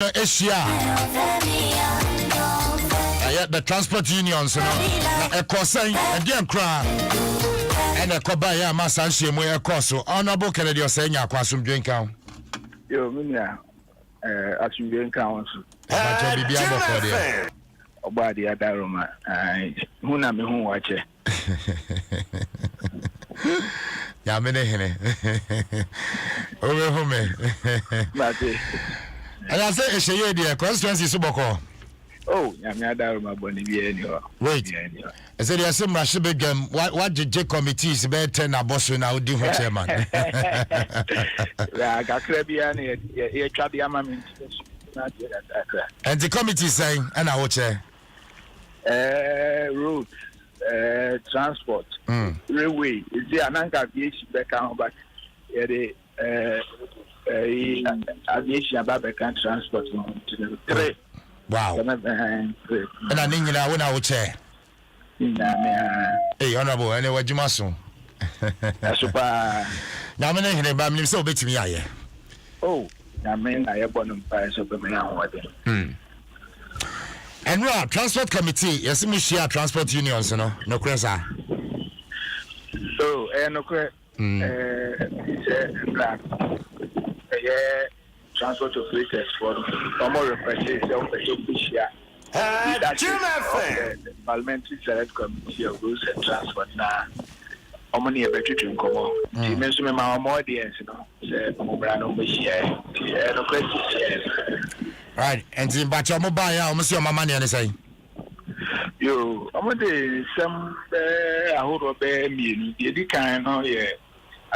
Asia. The transport unions, you know, a cosine, a dear cry, and a cobaya, Massanshi, where cost so honorable Kennedy or saying, Aquasum drink out. Yo, Minia, as you drink council. Obadi Adaroma, Huna me who watch it. Yamene, over home. And I say, a shade, dear, constituency Suboko. Oh, Yamadar, Bonnie. Wait, I said, yes, some Russia begin. What the J committees better than a boss now do her chairman? I got Caribbean, a Trabiama. And the committee saying, and I will chair route, transport, railway. Is there an anchor beach back on, but aviation Babacan transport to the wow. And I think you know when I would say, hey, honorable, anyway, Jimaso. Now, I'm going to so bit to me. Oh, I mean, I have one price of the man. And we are transport committee, yes, me share transport unions, you know, no cresa. So, no credit, black. Transport operators for more requests the Parliamentary Select Committee of Roads and Transport now. Omoni a better to come. You mentioned my audience, you know, the Mobrano Machia, no questions. Right, and in Bacha Mobile, almost your money, and say, you, I'm going to some I hold up a meal, the kind of a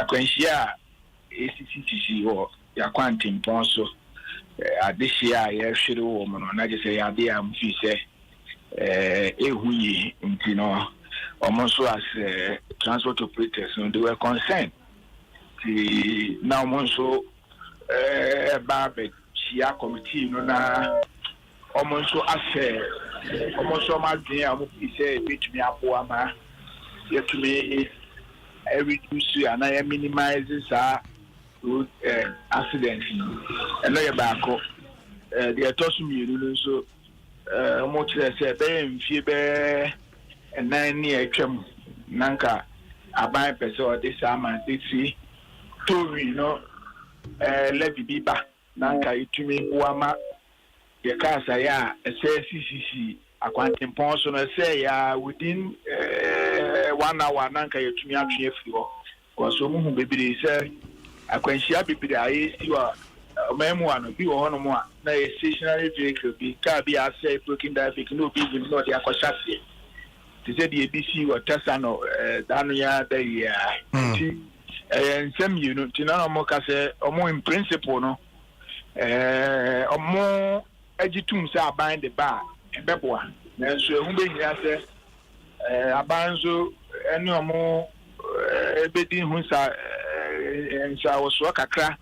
quenchia ACCC or ya quantum ponso this year ya should woman na just say idea am fi say ehuyi you know almost as transport operators no they were concerned the now monso babe chia committee no na almost as almost ma din am fi say betumi aboa ma yetumi reduce and I minimize road accidents and no back the atosu miru so mo tire say be mfie be and 9 year twam nanka aban pese o this am see tori no levy biba nanka itumi buama ye ka say ya say CCC akwantempo so no say ya within 1 hour nanka yetumi atwe afiro because so mu bebiri say akwanshia bibiri ayi siwa memu ano bi wo hono mo a na stationary vehicle bi car bi asay broken down vehicle no bi even no dey akwashase ti say the ABC wa tasa no danu ya da ya ti nsem you know ti na mo ka say omo in principle no omo agitum say aban the bar ebeboa na so ehun be hia say aban so eni omo ebedi hu sa and so I was work akra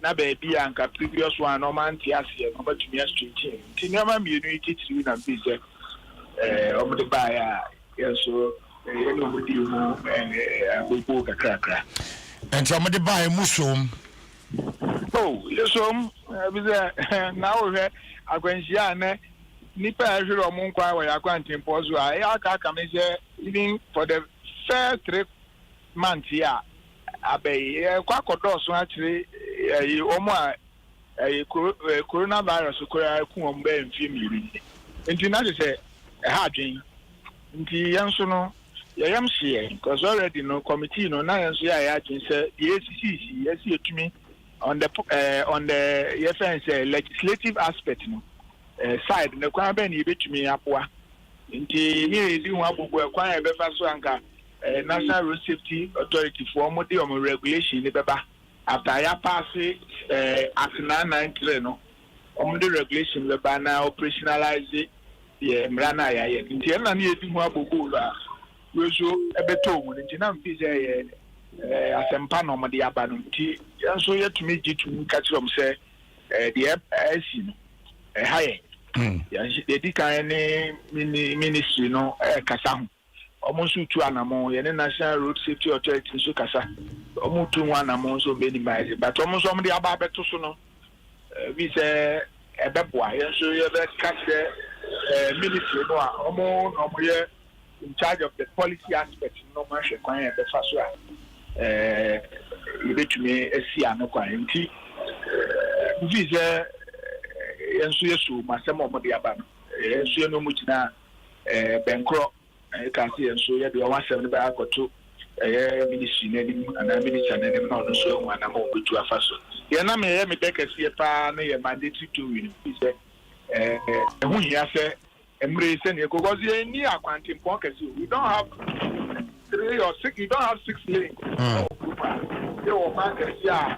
na baby anka previous one no man ti ase no but me street ti nyama mi unity ti na be say omo de ba ya so no mo di hu go kakra and omo de ba musom oh yesom be say now we akwanshia na nipa ahwere omo nkwa wa yakwantempo so ya aka me say even for the first 3 months here abey kwakodoso actually omo coronavirus ko ku omo be mfie miri nti na say ha dwen nti yanso no yam share because already no committee no na yanso ya dwen say the ACCC yes etumi on the yes legislative aspect no side na kwa be ni betumi apoa nti ni edi hu abubu kwa ya be fa so anka National Road Safety Authority for more regulation in Beba after I pass Act 993 no the regulation Beba now operationalize the Mrana ya nti na ni edi hu abubu la we so ebeto mu nti na mfi say asempa no mo de aba no nti so yetumi gitu catch them say the AC no high ya di kan ni ministry no kasa ho almost two animal, and National Road Safety Authority in Sukasa. Almost 2 1 among so many miles, but almost somebody about to sono. We say ebeboa yen so ye be catch the ministry no a omo ye in charge of the policy aspect no ma hwe kwan e be fa so a ibetumi esi anokwan nti visa yen so yesu masem omo de aba no yen so no mu gina benkro ka se yen so ye de o wasem ne ba akoto ministry na nim ana minister na nim na no so mu ana mo betu afa so ye na me ye me de kase pa na ye mandatory to win visa hu hia se emre se ne because ye ni akwantin pon kase we don't have 3 or 6 you don't have 6 lanes ye o man kase ya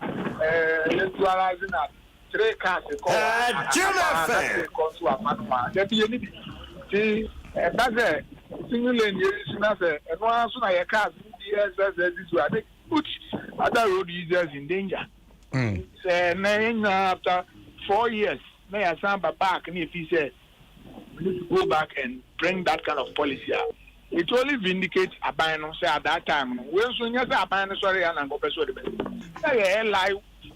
ye tuara zina 3 cars ko ko to amanuma de bi ni ti that's single lane ye na se eno aso na ye cars yes this way they put other road users in danger say na after 4 years may I stand back and if he said we need to go back and bring that kind of policy out. It only vindicates Abano say at that time when so nya say Abano sorry and go person the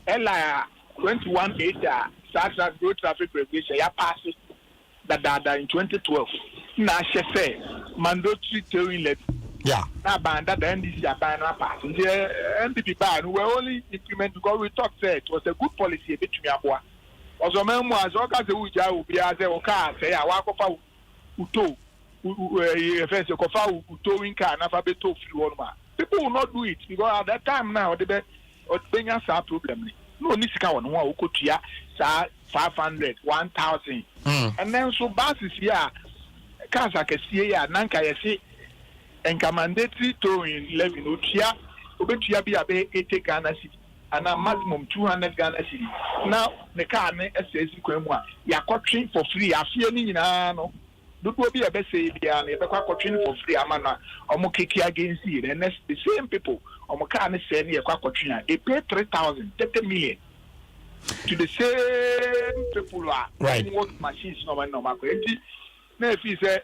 Eli 21 8 start road traffic regulation ya pass that in 2012 na say mandatory towing levy. Yeah. Now, that the NDC are buying our part. The NDP ban we only implement because we thought it was a good policy between Abua. Also, memoirs, all kinds of Uja will be as a car, say, I walk off Uto, first, a Kofa Utoing car, and Alphabet to people will not do it because at that time now, the bring us our problem. No, Nisika on one Ukotia, 500, 1,000. And then so buses here, cars I can see here, Nanka, I see. And mandatory towing levy no tia obetua bi abe 80 Ghana cedi and a maximum 200 Ghana cedi now the car ne SS kwemu a yakotwen for free afie ni nyina no dodo bi abe say bia na ebekwa kotwen for free amana omo keki against it and the same people omo car ne say ne yakwa kotwen a they pay 30 million to the same people who are what machines no man no makoti na if he say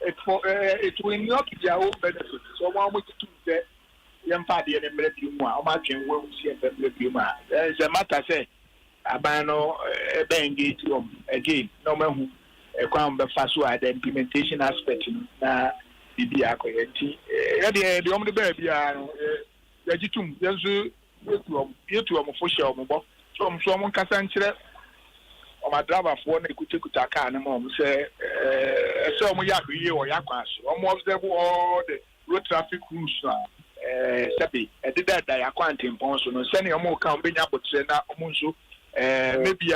it will not be their own benefit. So one way to say, young father and a more, how much and what we see a there's a matter say, Abano Bengi again, no man who a crown the fast the implementation aspect na Bibiako. The only baby are Yajitum, Yazu, you to a Mofosha, from someone Cassantre. My driver for one could take Taka and mom say, so Yaku or Yakas, almost all the road traffic rules. Sabi, I did that. I can't impose on sending a more company up with Sena Omunsu, maybe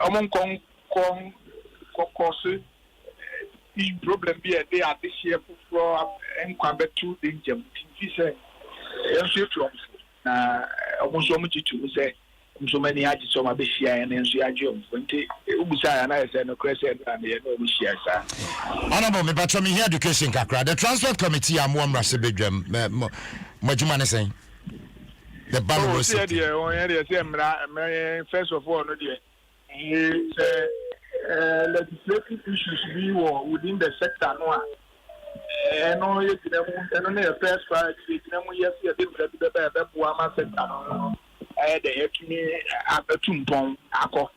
among Kong course. The problem be a day at this year for and combat to danger. He said, almost so much to say. So many ages so my bishia and then she had you. When Ubusai and I said no crescent and the no bishia. Honorable, me but me here education kakra. The transport committee am one rasebedwam. Majumane saying. The Barrow said first of all, no dear. Legislative issues be within the sector no. And only the first part, yes, the sector no. The Tumpon, Ako.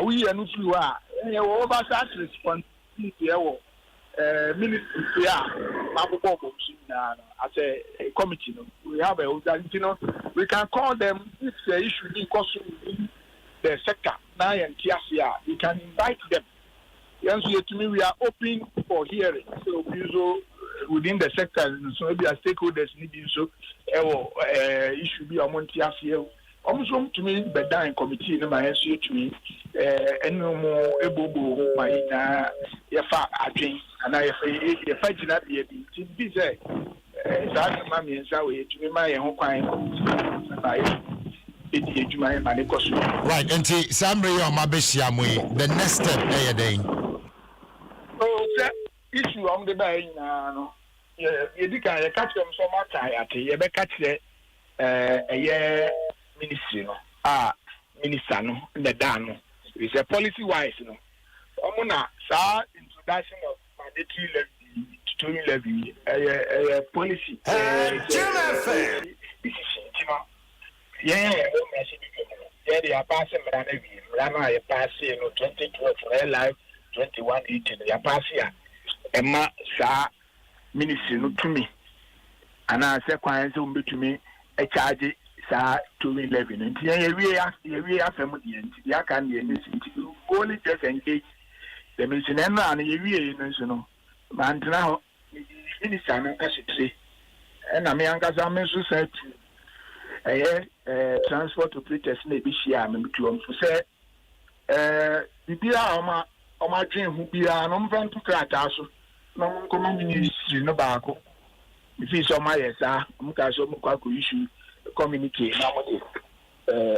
We are not through oversight responsibility. Ministry, as a committee. We have we can call them if the issue because within the sector. Now and Tiasia, we can invite them. Yes, to me, we are open for hearing. So, within the sector, so maybe our stakeholders need so. It should be among Tiasia. Almost to me, the dying committee in my SU to me, and no more able my yafa again, and I fight in that year. It be said, Mammy and Sawi to me, my own kind right, and Samri or Mabeshiamwe, the next step, day. Oh, issue on the bay now. You can't catch them so much. You catch a year. Ministry no minister no the dan it's a policy wise no omuna sa introduction of mandatory levy a policy yeah, they are passing Rana, I pass in 2012, live 2118, they are passing. Emma, sir, ministry to me. And I said, "Quite soon to me, a charge, sir, 211. And here we are family, and the can be anything to only just engage the mission and you know, man now, minister, I should say. And I mean, I'm society, transport operators, maybe she am to say, the my dream who be an unfriend to crack us, no community, no barco. If it's on my yes, I'm going to issue communicate.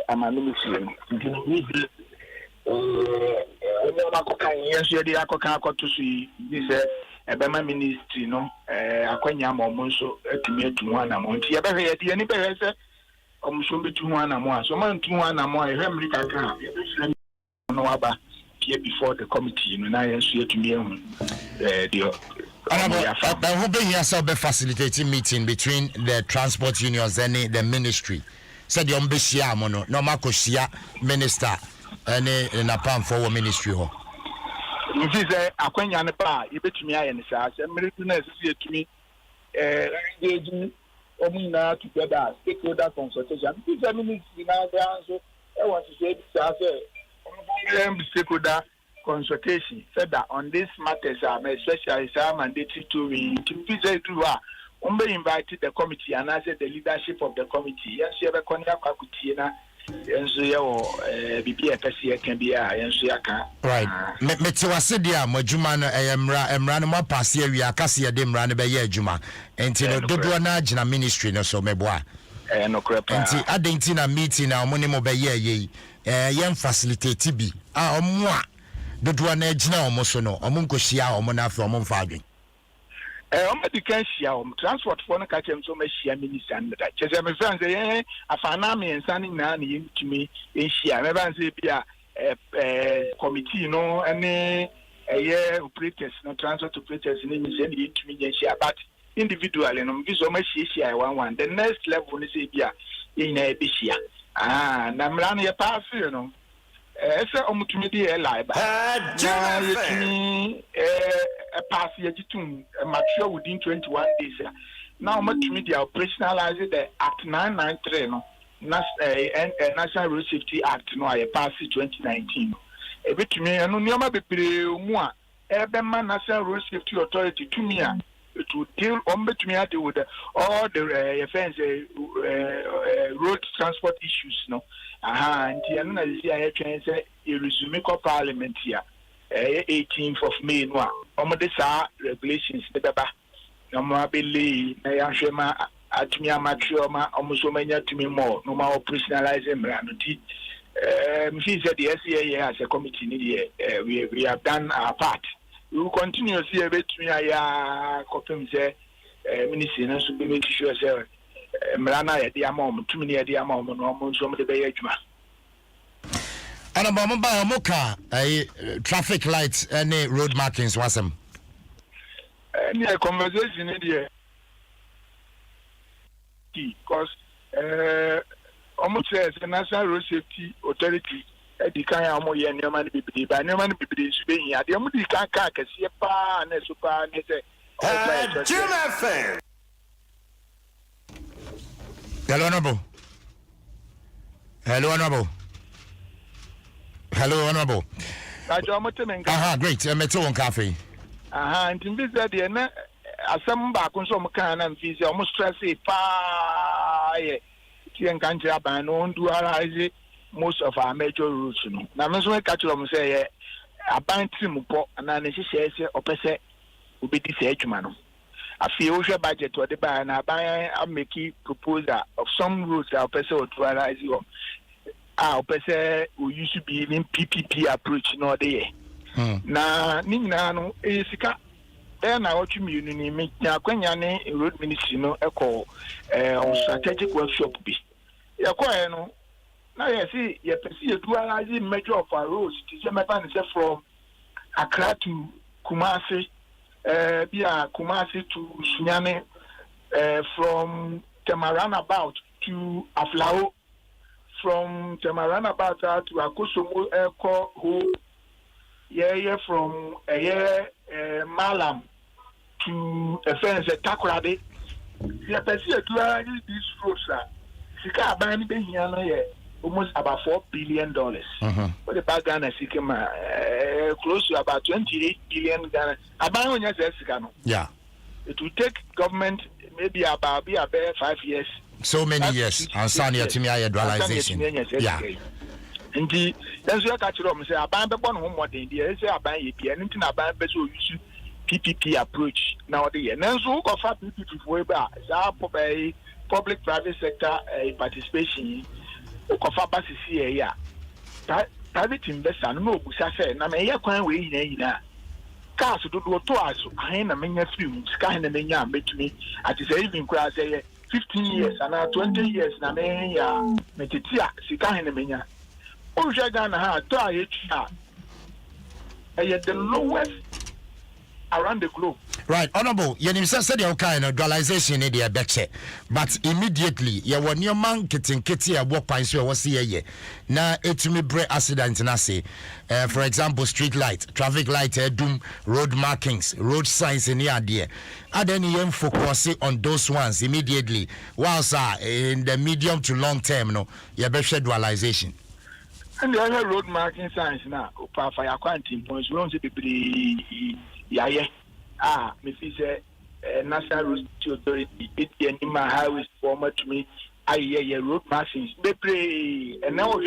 I'm a ministry. Yes, the Akaka to see this Ebema ministry, no, Aquania Monso, to me to one amount. You better hear the any better, should to one amount. So, man, to one amount, Henry Kaka, no about here before the committee, and I answer to me, I'm hoping here so be facilitating meeting between the transport unions and the ministry. Said the Ombeshia mono, no Makoshia minister, and a palm for ministry. If you say, I can't yan a bar, you bet me, I and says, and military to me, engaging Omina together, stakeholder consultation. This is ministry now, the answer. I want to say, stakeholder consultation said that on this matters, especially mandatory to visit to invited the committee and I said the leadership of the committee. Yes, you have a contact with Tina, and so BPFC can be a right. Metiwasedia, Majumana, Emranuma Passia, we are Cassia Dim Ranaba Juma, and Tino Dodwana Jina ministry, no so meboa. No crap. And Adentina meeting our monimo by ye, young facilitate TB. Moi. Dodwana Jina Mosono, Omunko Shia, Omona from Monfagin. The Kenshia, transport for the catchem so much minister and that. Just my friends, a fanami and sending nanny to me in Shia. Never say be a committee, no, any a year operators, no transport operators in the send it to me and Shia, but individually, no, this so much Shia, one. The next level is a in a Bishia. Namrani a pass, you know. Ese omutumidi live. A pass yejitum mature within 21 days. Now mutumidi operationalize the Act 993 no. National Road Safety Act no I pass 2019. Ebitumi anu nioma bebre mu a ebema National Road Safety Authority to me to deal between with all the offense road transport issues no. And the CIA say you resume parliament here 18th of May no this regulations the baba no more believe na yashema atumi amatrioma almost so many to me more no more operationalizing brandy she said the SCA as a committee we have done our part. We will continue to see a bit me I confirm say ministry no so be make sure say Mrana the amount too many the amount no so the bay juma and about moka a traffic lights any road markings wasam any conversation in there because almost says the National Road Safety Authority the kind of more year no man be by no man be being here the only can see a pa and super and say Hello, Honorable. Hello, Honorable. Hello, Honorable. Great. I met you on cafe. And in this day, some back on some kind of visa, almost stressy, fire. Tian country up and on to arise most of our major routes. Now, I'm going to catch them say, a band trim and I says, opposite will be this age, man. I feel your budget to the buy and I buy a making proposal of some routes I'll pass to realize you. I'll pass we used to be in PPP approach no day. Now, Nina is then I watch you mean Yaquaniani road ministry no echo strategic workshop be. Yaquano. Now you see, you see a dualizing measure of our roads. From Accra to Kumasi. Kumasi to Sunyane, from Temaran about to Aflao, from Tamarana Bata to Akosomo Eko who yeah from Malam to a fence at Takoradi. Yeah, but see these roads Sika Bani Behiana almost about $4 billion. But the back Ghana Sikima close to about 28 billion Ghana. About yeah. It will take government maybe about 5 years. So many years. And Sanya Timia dualization. Yeah. Indeed, that's what I told him. Say, I buy the one home what they say, I buy it, and anything I buy better use PPP approach nowadays. And then so go for PPP for public private sector participation. Go for basis here, yeah. Private investor no busa say na me yakwan we nyina. Cars do to aso. I na menya film, sky na menya betumi. At say even kwa say 15 years and 20 years na me ya metitia sika na menya. Ghana ha the lowest around the globe. Right, Honorable, you said your kind of dualization in the beche, but immediately you were near man kitting kitty a walk pines you was here. Now it me break accident and I say, for example, street light, traffic light, doom, road markings, road signs in the idea. Are there any focus on those ones immediately? Whilst in the medium to long term, no, you better dualization. And the other road marking signs now, for your quarantine points, we don't see people. Yeah. Me say National Road Authority, it my highways former to me. Road markings. They pray and now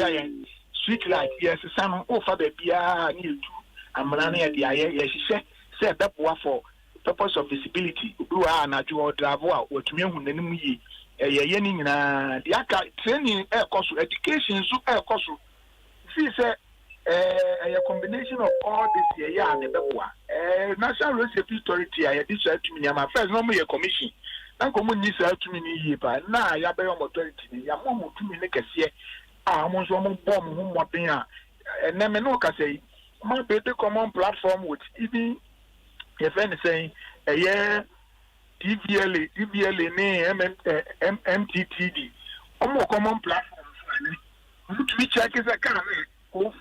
street light. Yes, some over the Bia new to Amrani at the yes, she said that for purpose of visibility. Do I not to drive out what me who enemy the aka training air course education so air course. See, say a combination of all this year and the National Road Safety Authority. I this to me. My first normally a commission. Now, common needs to me. But now, I have a authority. Ya mom to me make a see. Almost one bomb whom what they are. And then, no, can say, my better common platform with even if anything, a year DVLA, MTTD, or more common platforms. To be check is a car of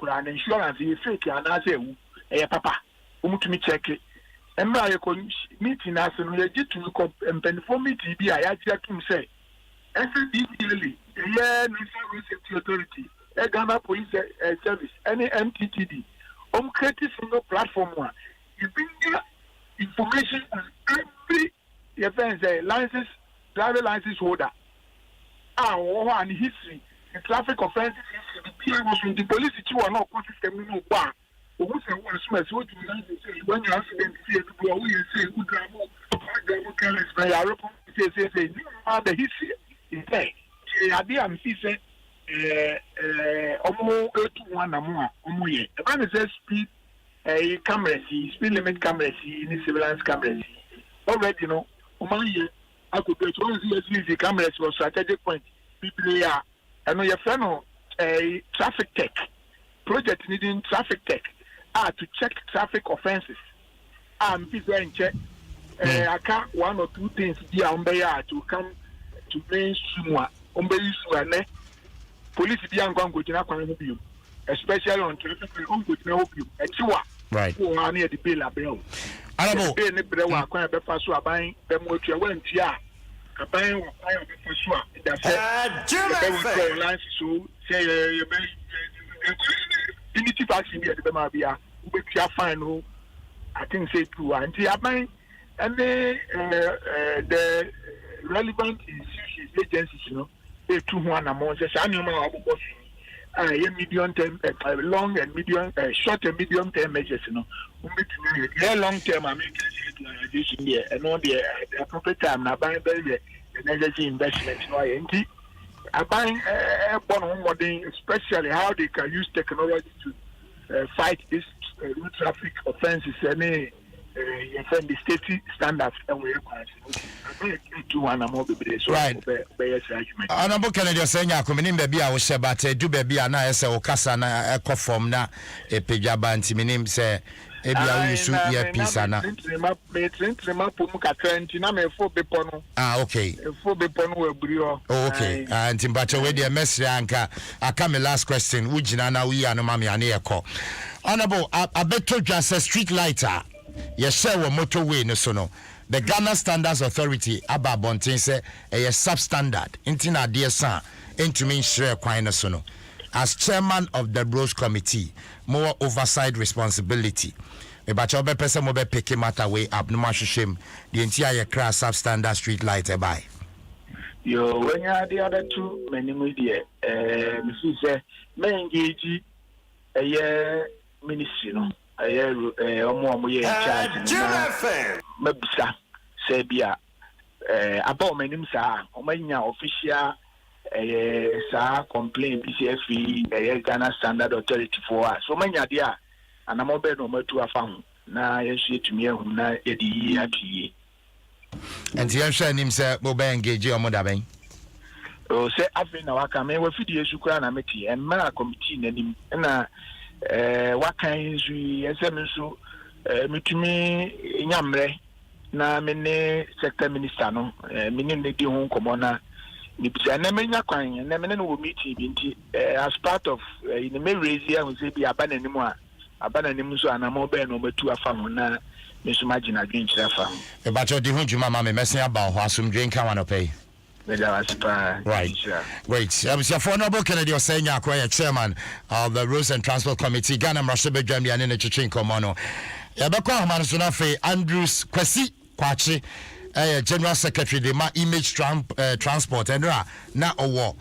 and insurance is fake and I say, papa, to me check it. And my meeting as a legitimate and conformity be I actually say, SDVLA, National Road Safety Authority, a Ghana Police Service, any MTTD, creative single platform one. You bring information on every event, license, driver license holder, and history. Traffic offenses the police are not system no bar. When you accident see say good careless the history is there. I am say speed cameras, speed limit cameras, surveillance cameras. Already you know, I could get one cameras for strategic point. People are and your friend a traffic tech project needing traffic tech to check traffic offenses. People in check. I can't one or two things be on to come to mainstream police be on go especially on traffic right. Who are near the bill bill. I don't know. Buying for sure. That's it. So say unity vaccine be at the Mabia, which are fine. I think say true. And the relevant agencies, you know, they 2-1 among us. I know medium term, long and medium, short and medium term measures, you know. Long term, I make utilization here, and all the appropriate time. Now, buying the energy investment, I buying especially how they can use technology to fight this road traffic offenses. you send the state standards and we require to one more baby. So right. Honorable Kennedy saying ya kumini baby a wo shebate do baby a na ese wo kasa na ekofom na epejaba nti minim se ebia wo yusu ye pisa na okay okay nti mbacho we de mesri anka aka me last question wugina na wi anu mame ane yeko honorable abeto dwase street lighter ye share wo motorway no so no the Ghana Standards Authority aba bontin say a substandard intina dear san intumi share kwan no so no as chairman of the Bros Committee more oversight responsibility e ba cho be person mo be pick matter way up no mahwehwem the entire cra substandard street light e buy yo when you the other two many media me say me engage ministry no omo ye charge mabisa say bia about menim sa omanya official sa complaint BCF Ghana Standard Authority for us so manya dia anamo be no matu afa na yesu etumi ehu na yedi atwie enti yehwe anim say mo be engage omo da ben o say afi na waka me wa fidi yesu kura na meti emma committee nanim na wakan zu yesem so mitumi nyamre na mene sector minister no mene ne di ho komo na ni bisa na menya kwan na mene no wo meeting bi nti as part of in me raise here we say bi abananimu a abananimu so anamo be no matu afa ho na mesu magina dwinkyira afa ho e ba cho di ho dwuma ma me mesen aba ho asomdwen kan wa no pay right. Great. Honorable Kennedy saying you chairman of the Roads and Transport Committee. Ghana Mrashebe Jambi and in Chichin Komono. Yabako Mansunafe Andrews Kwesi Kwachi, General Secretary the Image Transport and na owo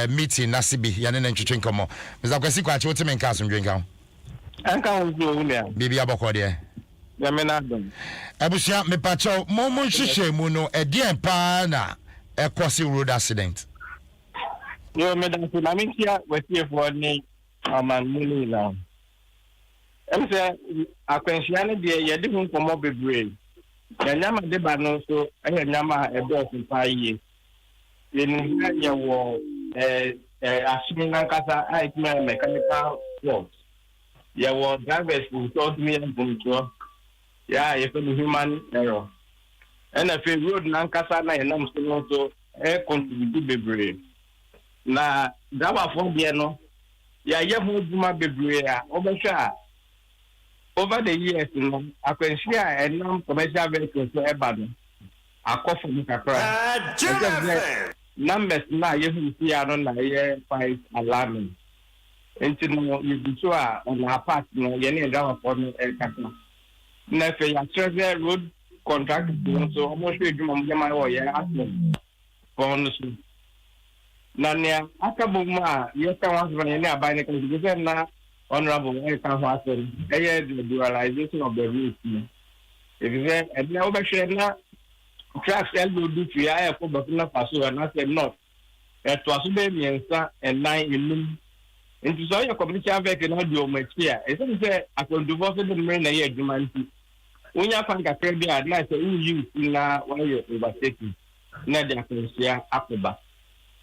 meeting Nasibi Yanin and Chichin Komo. Mr. Kwesi Kwachi, what you mean, Castle drink out? Bibi Aboko there. Yamenadom. Abusia me pacho momo shishe muno edien pa na Equasi road accident. Yo, Madam Sulamitia, was here for me. Muni now. I'm saying, I can see any day you're different from Mobile Brain. Yama de Bano, so I had Yama a dog in 5 years. In your war, assuming Nankasa, I mechanical works. Your war drivers who told me and control. Yeah, you feel human error. And if you road Nankasa na enam so contribute bebre na dawa for bia no ya yehu duma bebre a obehwa over the years no akwanhia enam commercial vehicles so ebado akofo ni kakra numbers na yehu sia no na ye 5 alarming enti no you so a on apart no ye ne dawa for no kakra na fe ya treasure road contract so almost we do my or yeah on Nania Akabuma, yes, I was running a by the na honorable the dualization of the route. If you say, and now Bashana tracks elbow do to Yaya for Bakuna Paso and I said not. It was baby and 9 in into so your community cannot do much here. It's say I could divorce the main year humanity. When you find a credit, I'd like to use na while you're overtaking. Nadia Consia Akoba.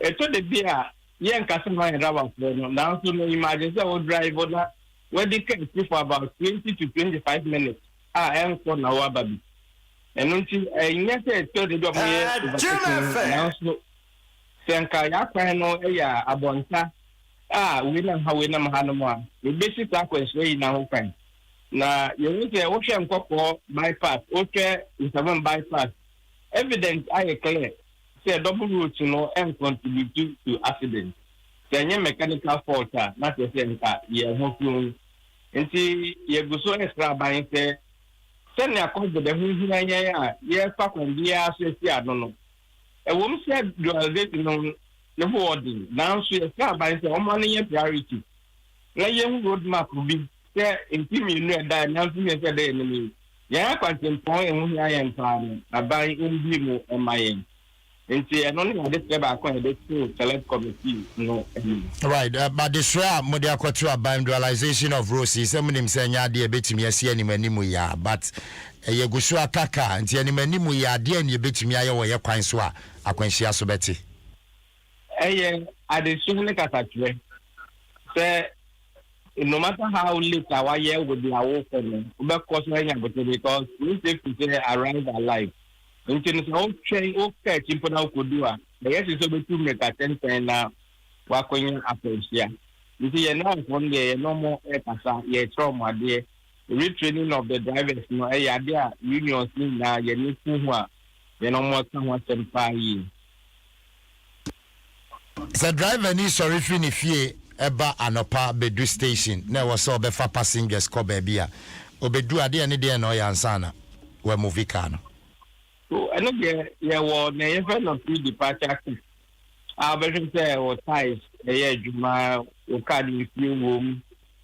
A to the beer, young customer and rubber now so no imagine I would drive on that where they can see for about 20 to 25 minutes. I am for now, baby. And until I yet told the doctor, now so Sanka Yapano, a bonta. We know how we know Hanama. The basic question is now open. Now, you need to ocean cocoa bypass, okay, is a one bypass. Evidence I clear. Say a double route to know and contribute to accidents. Say a mechanical fault, not the same car, yeah, no clue. And see, you go so extra by say, send a call to the who's yeah, fuck on the ass, I don't know. A woman said, you are getting on the boarding. Now she is by say, money priority. Let young road map will be. Intimate that announcing the enemy. Yeah, I can point I am planning. I buy in Bimo and my end. Nti eno ne de treba akwa de to select committee no. Right, but the share modia kwatu about dualization of roads is some nim say nya de betimi ase animanimu ya but ye gusu akaka nti animanimu ya de ne betimi aye wo ye kwan so a akwanhia so beti. Addition ne kasatwe. Say no matter how late our year would be our work cost because we say to say arrive alive. Nti no so train okay chimpo na okodua the yes is over 2 meter 10 na wakonya appreciate nti ye na from there no more kasa ye trauma there retraining of the drivers no ya there unions na ye ni fu a ye no more kan wa sempa yi the driver ni sorry fi ni fie eba anopa bedu station na wo so be fa passengers ko ba bia obedu ade ne de na o yansana we movie car no. So I know yeah well never no free departure. I better say or ties yeah juma o card with you room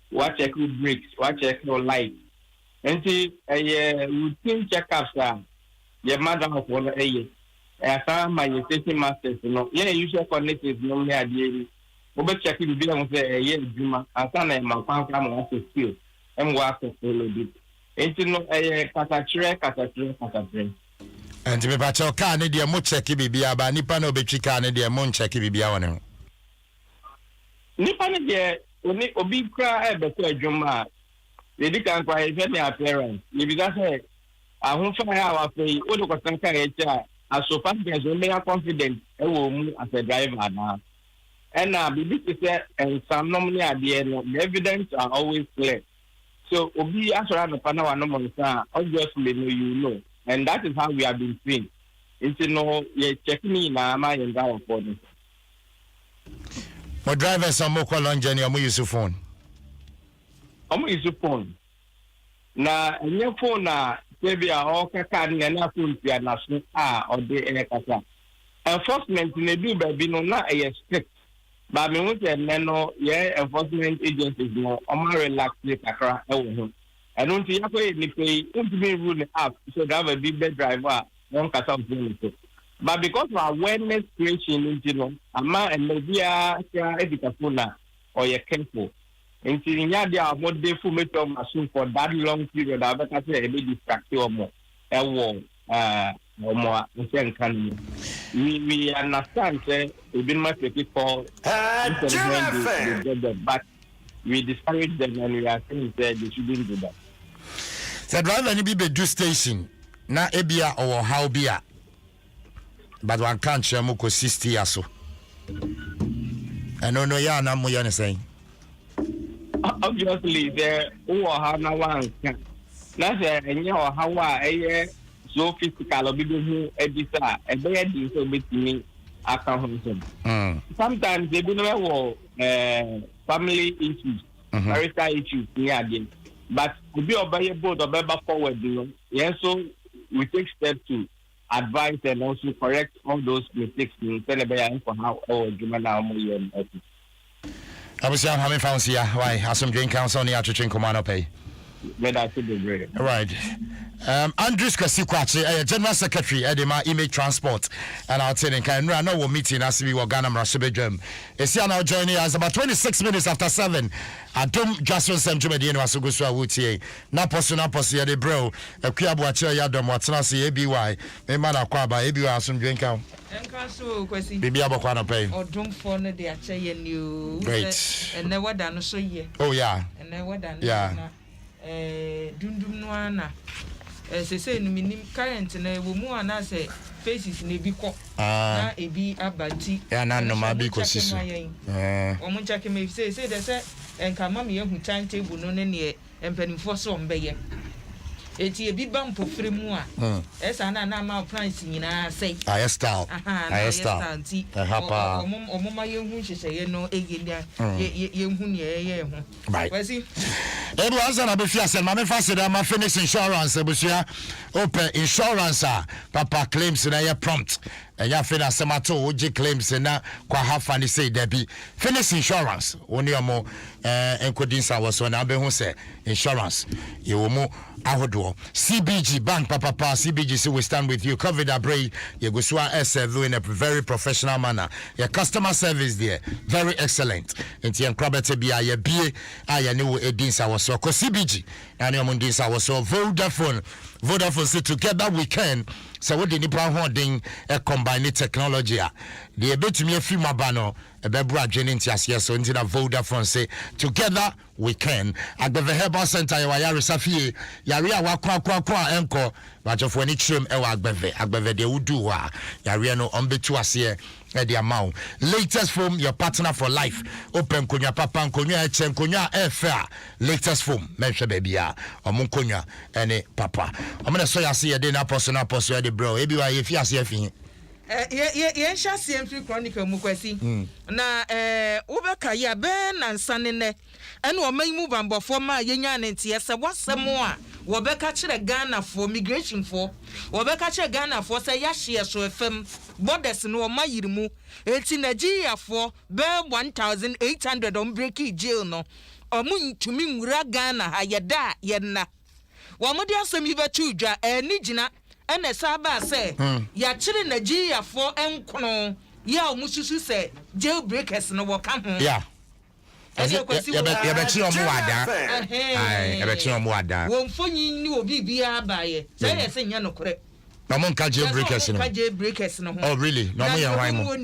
what check your brakes what check your light and see routine checkups your mother of one I found my station masters no yeah usually connect is no near the over checking the bill say yeah juma I found my fan come on to feel and work a little bit and you know catatre And me pa cho ka ne de mo check bibia ba nipa na obetwi ka ne de mo check bibia won ho. Nipa ne de oni obi kra e be ko adwuma. We di kan kwa e me appearance. You be that say ahun fa ya wa fe o do ko san ka e cha aso passengers o me confident e wo mu as a driver na. And na bibi say and some normally ade no the evidence are always clear. So obi asora no pa na wa no mo sa obviously no you know. And that is how we have been trained. It's no, you check me na my and down for them. My drivers are more long journey. I'm using phone. I'm using phone. Na your phone na maybe all kaka na na phone pia na so or the kasa. Enforcement may be baby no na a strict. But me want to know yeah enforcement agencies no am relax the kakra e wo ho. I don't see any pay to rule up so that a big driver won't cut out. But because of awareness creation, you know, a man and maybe a educator or a careful. And seeing they are more defu metal machine for that long period, I better say a bit distracted or more. Or more, we understand, say, we've been much people, but we discourage them and we are saying that they shouldn't do that. The driver ni be do station na ebia or how bia but one can't share mo ko 60 years so and no ya na mo ya ne say obviously there who are na one na say enye o hawa eye so physical obi do hu edisa e be di so betimi aka ho so sometimes they do know family issues marital issues near them. But to be obey both or better forward, you know. Yes, so we take steps to advise and also correct all those mistakes in Telebaya for how our Jumana Moyan. I was young, having found here. Why? Have some drink council on the Atching Command pay. Right. Andrews Kasikwachi, General Secretary, Edema Image Transport, and I'll tell you, I know we're meeting as we were Ghana Rasibejum. Is here now joining us about 26 minutes after 7. Adom Dwaso Nsem Jumedian was go so wutie. Na posu ya de bro. Akuabuache ya Adom watenase ABY. Me man akwaba ABY asum dwenka. Enka so kwesi. Bibi abokwa no pay. Odom for no de ache ye new. Great. And na wada no so ye. Oh yeah. And na wada no. Yeah. Dundum no ana. Say no minim current na wo mu ana say faces na bi ko. Na ebi abati. Ya na no ma bi ko siso. Omo chake me say they say enka ma me hu timetable no ne empanimfo so mbeye. Eti ebi ba mpofre mu a. Esa na na ma price nyina say. Aye style. Aye style. Hapa. Omo ma ye hu hyehyeye no egelia ye hu ne ye hu. Right. Kwesi. Edu ansa na be fiase ma me fase da ma finish insurance ebusia open insurance papa claims na ye prompt ya fina semato oji claims na kwa hafa ni say debi finish insurance oni omo enkodinsa waso na be hu say insurance ye wo mu ahodo CBG bank papa CBG say we stand with you cover that break ye go so serve in a very professional manner your customer service there very excellent enti en krabete bia ye bie aya ne wo edinsa waso ko CBG and omo dinsa waso Vodafone say together we can. So what the nipa holding a combined technology. The betumi afi mabano e bebra dweninti ase so nti na Vodafone say together we can. Agbeve Herbal Center ya yare safie yare a wakwa enko bachofo ani trim e wa agbeve de wudu wa yare no ombetu ase the amount. Latest Foam, your partner for life. Open konya papa konya echen konya fair. Latest Foam, mention baby ya. Omun konya ene papa. Omena so ya see ya de na apostle de bro. Ebi wa ye fi ase afin. Ye sha CM3 Chronicle mu kwasi. Na wobeka ya be na nsane ne. Ene o mayimu bambofo ma yenya ne ntie se wasem a wobeka kire Ghana for migration for. Wobeka kire Ghana for se ya hye so fm. Borders no mayirimu eti Nigeria for be 1800 on breaki jail no omu ntumi nwura Ghana hayeda yenna wo mode asemi betu dwa eni gina ene saba se ya kire Nigeria for enkono ya omususu se jail breakers no wo ka ho yeah ya be omu ada ya be omu ada wo mfonyi ni obi bia abaye se ye se nya no kore no mon ka jailbreakers no oh really no mo yan wan mo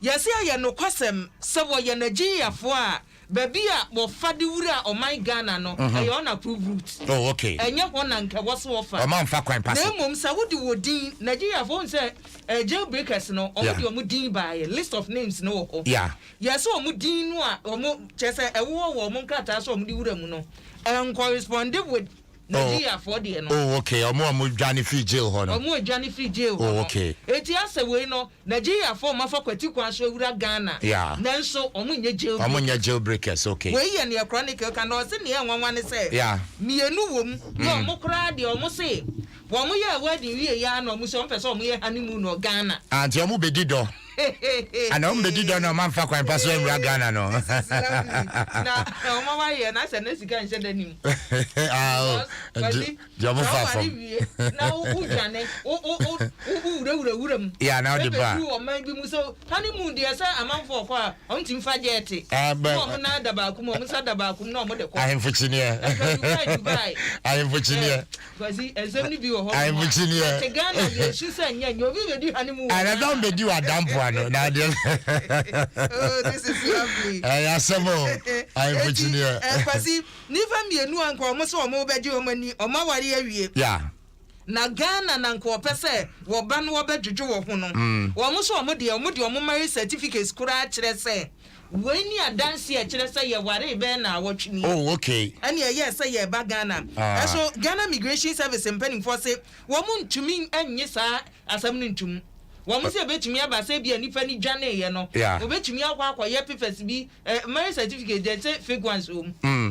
yes ya no kwasem se wo ye Nigeria fo a baby a wo fade wura o my Ghana no e on approve route oh okay enye ho na nke wo so ofa o man fa kwan pass na mum sa wodi wodin Nigeria fo se jailbreakers no o wodi o mu din by list of names no ho yeah yes o mu din no a o mu chese e wo mu nkata so o mu di wura mu no corresponded with Nigeria for the no. Oh okay. Omo Johnny free jail ho no. Omo Johnny free jail ho. Oh okay. Eti ase we no Nigeria for mafa kwati kwan so wura Ghana. Yeah. Nanso omo nye jail. Omo nye jailbreakers okay. We ye ne Chronicle kan o se ne enwanwa ne se. Yeah. Mienu wom. Ye omo kra de omo se. Wo mo ye wedding wie ya no omo se on pese omo ye honeymoon no Ghana. Anti omo bedi do. Ana omo bedi do no man fa kwan pass wura Ghana no. Na omo wa ye na se na sika nse danim. Ah. Jomo fa from. Na ujane ura yeah now the bar o man bi mu so honeymoon dey say amanfo kwa on tim fa jet o na da ba kum o sa da ba kum na o mo de kwa I am fuchinia I am fuchinia kwazi ezemni bi wo ho I am fuchinia te Ghana dey su say nya obi be di honeymoon and don't be do adampo ano na dey oh this is lovely I asemo I am fuchinia kwazi ni fa mienu anko mo so o mo be di o mani o ma ware awie yeah na Ghana na nko pese wo ba no obedwedwe wo ho no wo mo so o mo de o mo marriage certificates kura kire se we ni adanse e kire se ye ware be na awotwini oh okay ani ye se ye ba Ghana so Ghana Migration Service impending for say wo mo ntumi anye sa asam ni ntum wo mo se betumi aba se bia nipa ni dwane ye no obetumi akwa ye papers bi marriage certificate dey say fake ones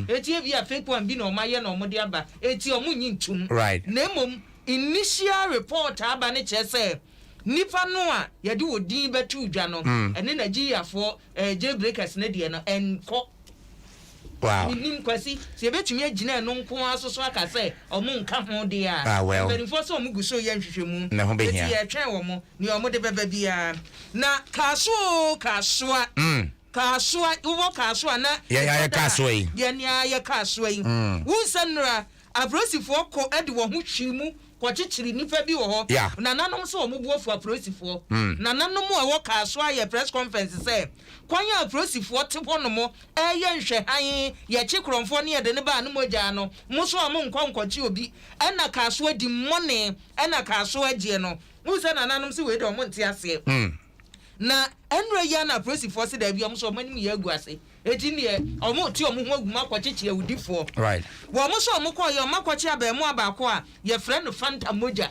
eti bia fake one bi na o ma ye na o mo de aba eti o mo nyi ntum right na mom initial report aba ne chese nipa no a ye de odin betu dwa no ene Nigeria for jailbreakers ne de no enko wow nim kwasi se betumi agina no nko asoso aka se omo nka ho de a very for so omo guso ye nhwehwemu na ho be hia ye twen wo mo ni omo de beba bia na kasua uwo kasua na ye kasua yi ye ni ye kasua yi wunsanra abrosifo ko ede wo ho hwimu kwachichiri nipa bi wo ho na nanom so omo buofu abrosifo na nanom a wo kasua ye press conference say kwanya abrosifo te bonomo ye nhwe han ye chikromfo ne ye de ne ba no moja no mo so omo nkwankwachi obi ena kasua di money ena kasua gie no wunsa nanom se we de omo nte ase na enre ya na prosifor se da bi omo so manim ye aguase eti ne omo ti omo ho aguma kwachichi awudifo right wo mo so omo ko ye omo kwachi abemu abako a ye friend Fanta Moja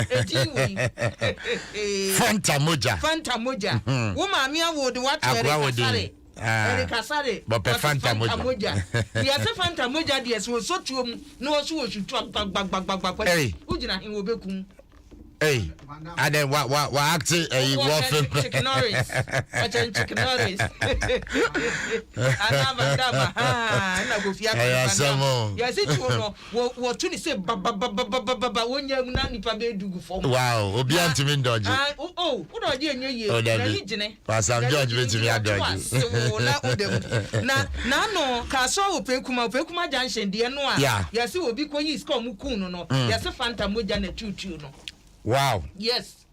eti we Fanta Moja wo ma mi awode what ere kasare but Fanta Moja ye se Fanta Moja de so tuom no so osutu gbagbagbagbagba ujina hin wo bekum Hey, and then what acting a waffle. Chicken Norris. Chicken Norris. Anabadama. Na go fia. Yes, it what to say baba when you na nipa be do for. Wow, obi antimi dodge. Oh, what are you nye? Pastor George bet me dodge. Na no ka so opekuma junction de no a. Yes, obi koyi score mu kun no. Yes, Fanta moja na tutu no. Wow. Yes.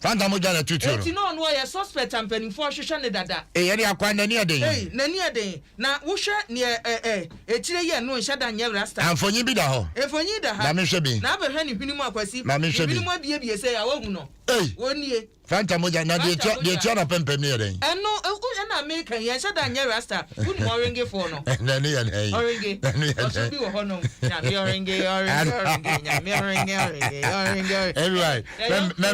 Fanta moja na tutu. Eti no no ya suspect ampani for hwehwe ne dada. Yeri akwa nani aden. Nani aden. Na wo hwe ne etire ye no hye da nya rasta. Amfonyi bi da ho. Efonyi da ha. Na me hwe bi. Na be hwe ne hwini mu akwasi. Hwini mu abie se ya wahu no. Wonie. Fanta moja na de cho na pempem ne aden. Eno na me kan ye hye da nya rasta. Wuni mo renge for no. Nani ya nei. Orenge. Oso bi wo ho no. Na me orenge. Nya me orenge. Everyone.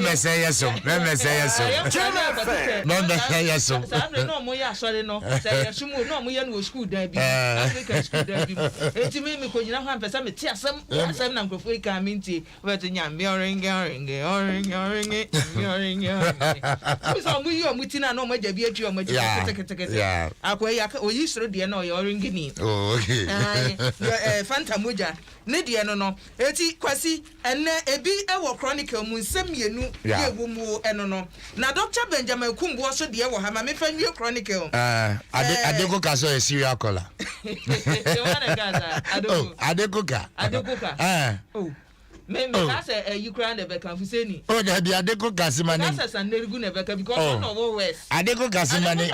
Me say yes. Remember say yes. Remember say yes. Sabre no mo ya sori no. Say yes mu no mo ya no school dan bi. African school dan bi. Enti me ko nyina ho ampesa me ti asem na nkrofo e kan me nti. We to nya me orenge. So mo yi o muti na no mo ja bi atu o mo ja kete. Akwa ya o yi soro de na o ya orenge ni. Oh okay. Fanta moja ne de no. Eti kwasi enne ebi e wo chronicle mu nsem yenu ye wo mu eno no. Na Dr. Benjamin Kumbo so de wo ha ma me fa nwie chronicle. Adeko ka so a serial caller. Adeko ka. Oh. Me that's a Ukraine the Beckham Fuseni. Oh, there be Adeko Kasimani. That's a Nerigu Nebeka because no more west. Adeko Kasimani,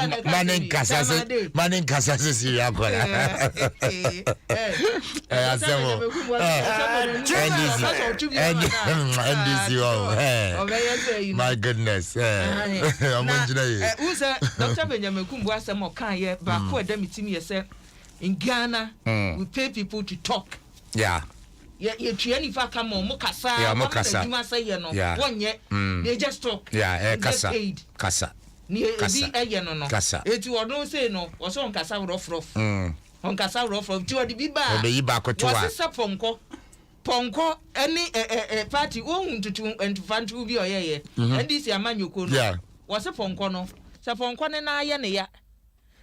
Manin Casas, serial caller. My goodness. Dr. Benjamin Kumbo as a Mokaya, but for them, it's me, in Ghana, we pay people to talk. Yeah. You train for come on, Mokasa, you say, you know, 1 year, they just talk. Yeah, Casa. Near no, Casa. It you no say no, was on Casa rough. On Casa rough, 2 of the Biba, the Ibako to us. Ponko, any party own to and to fan to be or yeah, and this your man you could. Yeah, was a Ponko no, Saponko and I ya.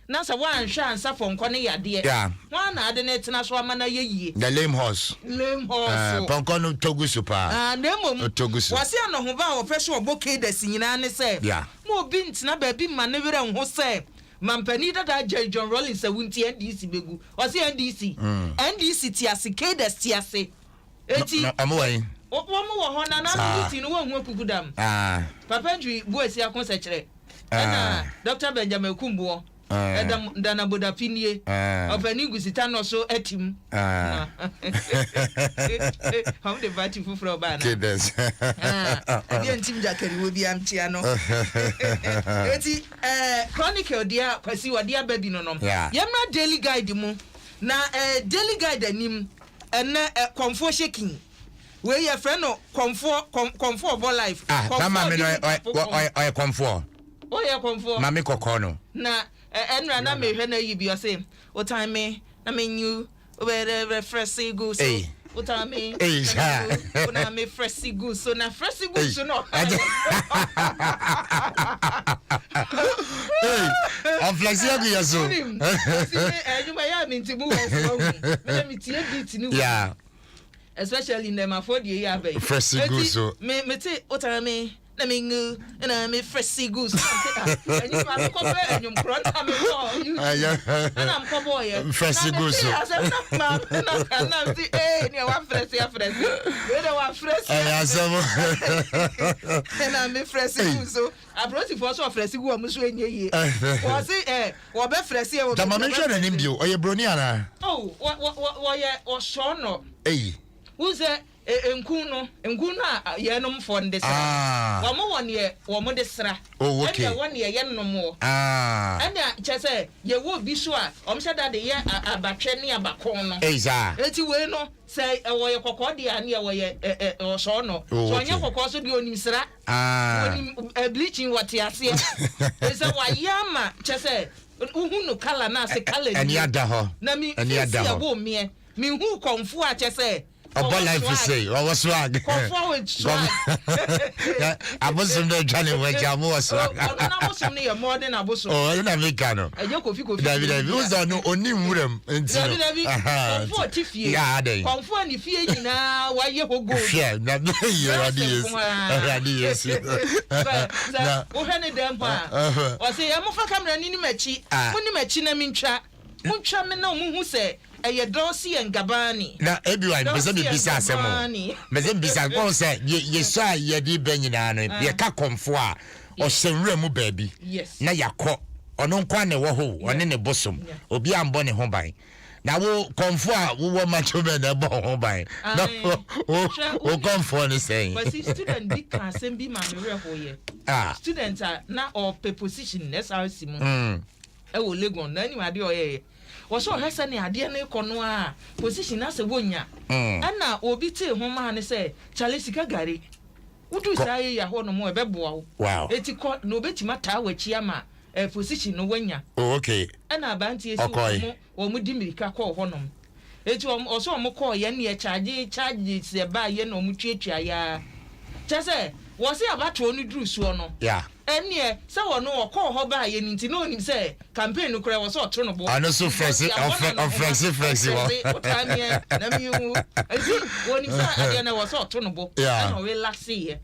Nasa one chance upon Cornelia, dear. Yeah. One adonate Naswa Mana ye. The lame horse. Poncono Togu Super. Nemo Togus. Was there no Hova or Pesho bouquet the singing and say, yeah. More bins na baby maneuver and Jose. Mampanita that John Rollins a winty NDC Begu. Was the NDC? NDC Tiasike the Tiase. I'm away. One more Hona, no one who could them. Papa Drew, boys, your concert. Dr. Benjamin Kumbo. Adam Dana Buda Pinie of a new Gusitano so at him. How the batting for Frobana? I didn't think that would be Amtiano. Chronicle, dear, Pasiwa, dear baby, no. Yama daily guide mu. Na daily guide him and comfort shaking. Where your friend or comfort of life. I comfort. Oh, yeah, comfort. Mammy Cocono. Na. And Rana may run you be your same. What time me? I mean, you where fresh goose. What I mean, when I make fresh goose, so now fresh goose, so no. I'm flexible, so you may have been to move. Let me tell you, yeah, especially in them afford you, yeah, baby. Fresh goose, so me say, what I mean. I mean, and I made fresh goose. And you are covered and you front. I'm a fresh goose. I said, no, hey, you are fresh. And I made fresh goose. I brought you for so fresh goose. I'm showing you. Was it what be fresh here? The mention an imbue or your broniana. Oh, what Sean? Hey, who's that? Nkuno yenom for ndesra wo mo won ye wo mo desra okay and won ye no mo and chese ye wo bi so a o msha de ye abatwe ne abakon no eza eti we no say wo ye kokko de ane wo ye so no so nya kokko so de onim sra onim bleaching what ase eza wa yama chese uhunu kala na se kala ani ada ho na mi ani ada ho mi hu konfu a chese about life to say, or was swag. Forward swag. I wasn't there, Johnny, when Jamu was swag. I was only a more than a bush. Oh, I never can. And you could David, who's on only Woodham and comfort if you are there. Comfort if you now, why you go. Yeah, not your ideas. Ohane dempa. O say am fa camera ni machi. Muni machi na mincha. Muncha me na mu hu say eye Dwaso Ngabani. Na everyone be be bisa asemo. Me say bisa ko say ye sha ye di ba nyina no. Ye ka komfo a o hyenwura mu baabi. Yes. Na yakọ ono nkwa ne wo ho, one ne bosom. Obi ambo ne ho ban. Na wo komfo a wo macho be na bo ho ban. Na wo komfo ne say. But see student bi kan sem bi ma me ho ye. Student na or position SRC mu. E wo legon na ni ade o ye. Wo so hesa ne ade ne kono a position na se wonya. Na obi te ho ma ne say Charlie sika gari. Udu sai ya ho no mo e beboa wo. Wow. Eti ko no betima ta wachi ama position no wonya. Oh, okay. Na abanti esi wo mu di mirika ko ho no. Eti o so mo ko ye ne charge se ba ye no mu twetwa ya. Chese wo se abato no duru so no. Yeah. Enie se wo no ko ho ba ye nti no nim se campaign no kura wo so to no bo. Ano so fresh wo. Otanie na mi hu. Eti wo nim se ade na wo so to no bo. Na we relax ye.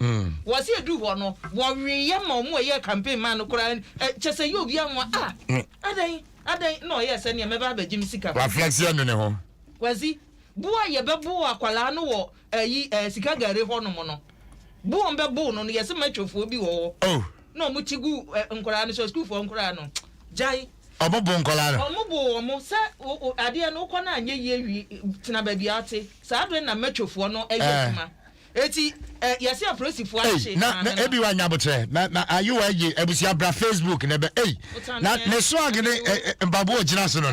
Wo se edu ho no wo wi ye ma mo ye campaign man no kura chese ye obi anwa adan no ye se ne me ba ba jim sika. Wa flex ye no ne ho. Wazi buwa ye bebo akwala no wo sika gare ho no mo no. Buwa mbe bo no ye se matwofo bi wo. Oh. No mutigu nkola no school for nkola no jai omobo nkola no omobo omo se ade no kọ na anye ye wi tina ba bi ate sa adre na metwofo no eyekuma eti yesi apolisifu ache na ebi wa nyabotre na ayu wa ye ebusia bra Facebook na be na ne swag ne mbabo ogina so no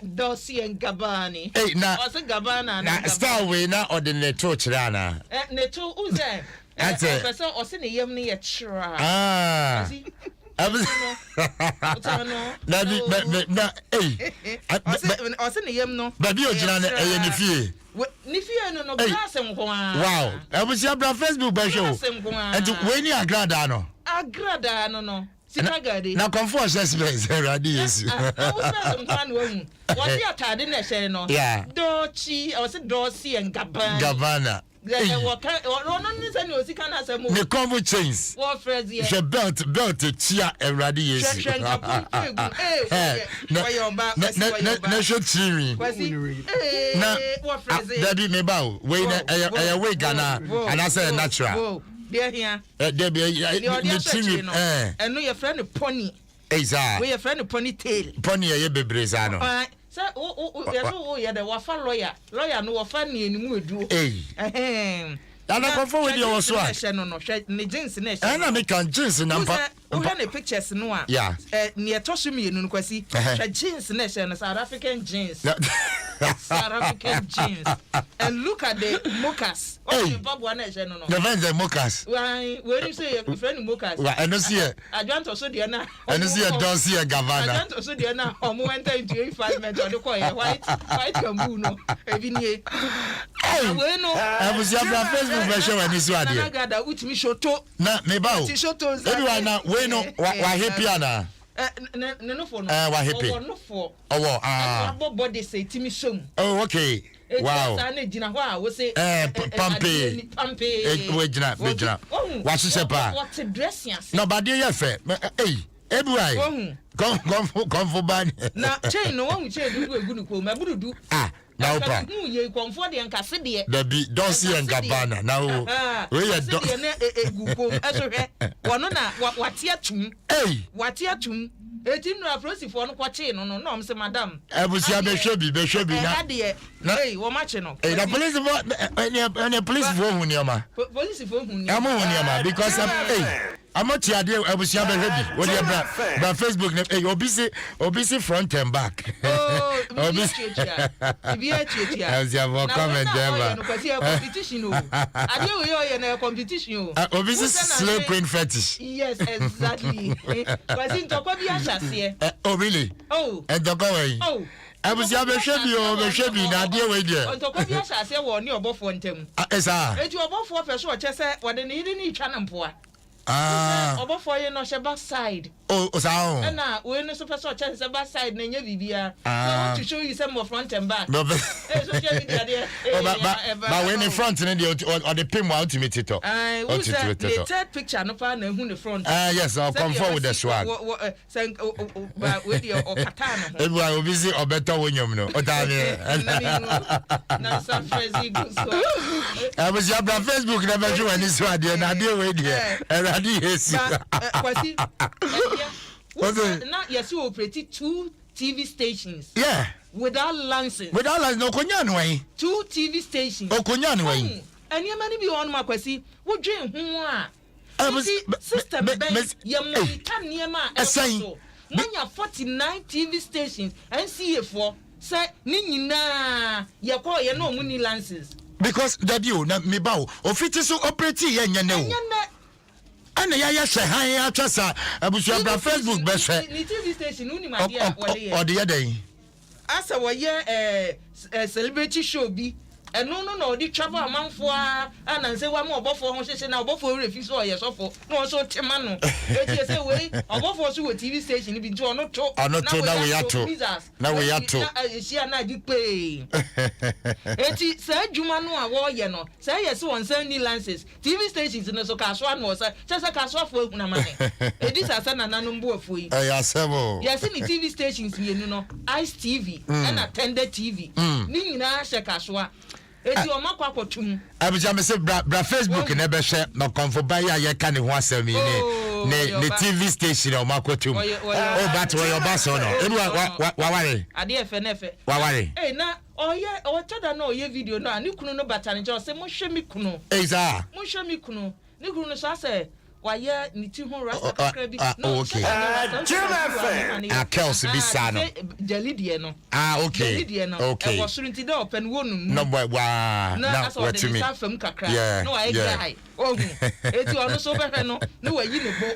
Dwaso Ngabani na Dwaso Ngabana na star we na ordinary to kira na ne to uze Professor Osine yem ne ye chira. Na Osine yem no. Baby ogina na eye ne fie. Ni fie no glass nko a. Wow. Ebusia bra Facebook ba show. Enti we ni agrada no. Agrada no. Sikagade. Na comfort space ready yes. What you atade na hye no. Dochi, I was Dwaso Ngabana. The combo chains. What phrase? The belt chia ready yes. Nation cheering. Na what phrase? Daddy me bow. We na we Ghana and I say natural. There here. There be and no your friend pony. Exactly. We your friend ponytail. Pony ye bebreza no. Say yeah the wafa lawyer no wafa ni enimu edu. Na confirm with your swag. No ne jeans na she. Na make kan jeans na mpa. We have the pictures no a. Yeah. Near tosu mi enu kwasi. Jeans na she no South African jeans. South African jeans. And look at the moccas. Oh, Bob one na she no. The vans the moccas. Why when you say your friend moccas. I don't see it. I don't also there na. I don't see a Dwaso Ngabana. I don't also there na. Omo enter into 85 men to call white bamboo no. Ebi ni. Hey. I was your Facebook version when you saw it. Na gada utimi shoto. Na me ba o. Everyone na we no wa happy ana. No for no. Wa happy. No for. Oh body say timi shom. Oh okay. Wow. Sana jina ho a wo say pampe. We jina. Wa hye pa. What dress yas. No ba de ye fe. Hey. Everyone. Come for ban. Na chain no one chain do egu ni ko ma burudu. Now, pa. You comfort the Cassidy. The Dwaso Ngabana. Now, we are what yatum? Hey, what yatum? 18 no approach for no quache no I'm say madam. Ebusia be should be na. Hey, what match no? Hey, the police any police for hu niama. Police for hu niama. Amo hu niama because hey amoti ade ebusia be ready. What you bra Facebook hey obi say front and back. Oh, obi chetia. As you have comment there. No kwasi competition o. Ade we yo na competition o. Obi say slave queen fetish. Yes, exactly. Kwasi ntoko bi ahase. Oh really? Oh. Ntoko we. Oh. Abusia be hwebi na ade we de ontoko bi asase wo ni obofo ntem esa eti obofo fe so chese wode ne yiri ni twa na mpoa obofo ye no she back side sao na we no so fe so chese back side na nya bibia so to show you some more front and back social media there but when in front ne dey or the pin wa ultimate to the third picture no pa na hu the front yes I'll come forward with the swag we dey o kata no everyone will busy or better wonyom no o ta me na San Francisco I was your Facebook na be show any swag there na dey we there yes kwasi now yes you operate 2 TV stations without license no konya no wen 2 TV stations konya no wen eni amani bi on makwasi wo dwen ho a system ben ye monita niema eso manya 49 TV stations NCA4 say ni nyina ye ko ye no mu ni license because that you na me ba o fiti so operate ye nyane o ana ya hwe han atwasa abusu bra Facebook be hwe ni TV station uni ma dia wole ye o de den asa wo ye celebrity show bi no di travel amanfo ana nse wa ma obofo ho hyehye na obofo refi so ye sofo no so tema no eti say we obofo so we TV station bi nti ono to na we yato na ehia na di pe eti say adwuma no a wo ye no say yes won san ni lances TV stations no so ka so anu say ka so afo ehuna mane edi sasa na nanom bu afo yi ya sebo yes ni TV stations yenu no Ice TV and Tender TV ni nyina hye ka so a eti o makwa kwotum abuja me say bra Facebook na be hwe no konfo ba ya ye ka ne ho asem ne TV station o makwotum but we your boss no enu wa ware ade efe na efe wa ware na o tada na o ye video no ani kunu no batane je o say mo hwe mi kunu za mo hwe mi kunu ni kunu no so say why ni ti ho rasta kakra bi no okay Kels bi sa no jeli die no okay jeli die no e wo surunti de open wonu no boy wa na what to me fam kakra no I guy ohu eti ono so behwe no ni wa yi ne bo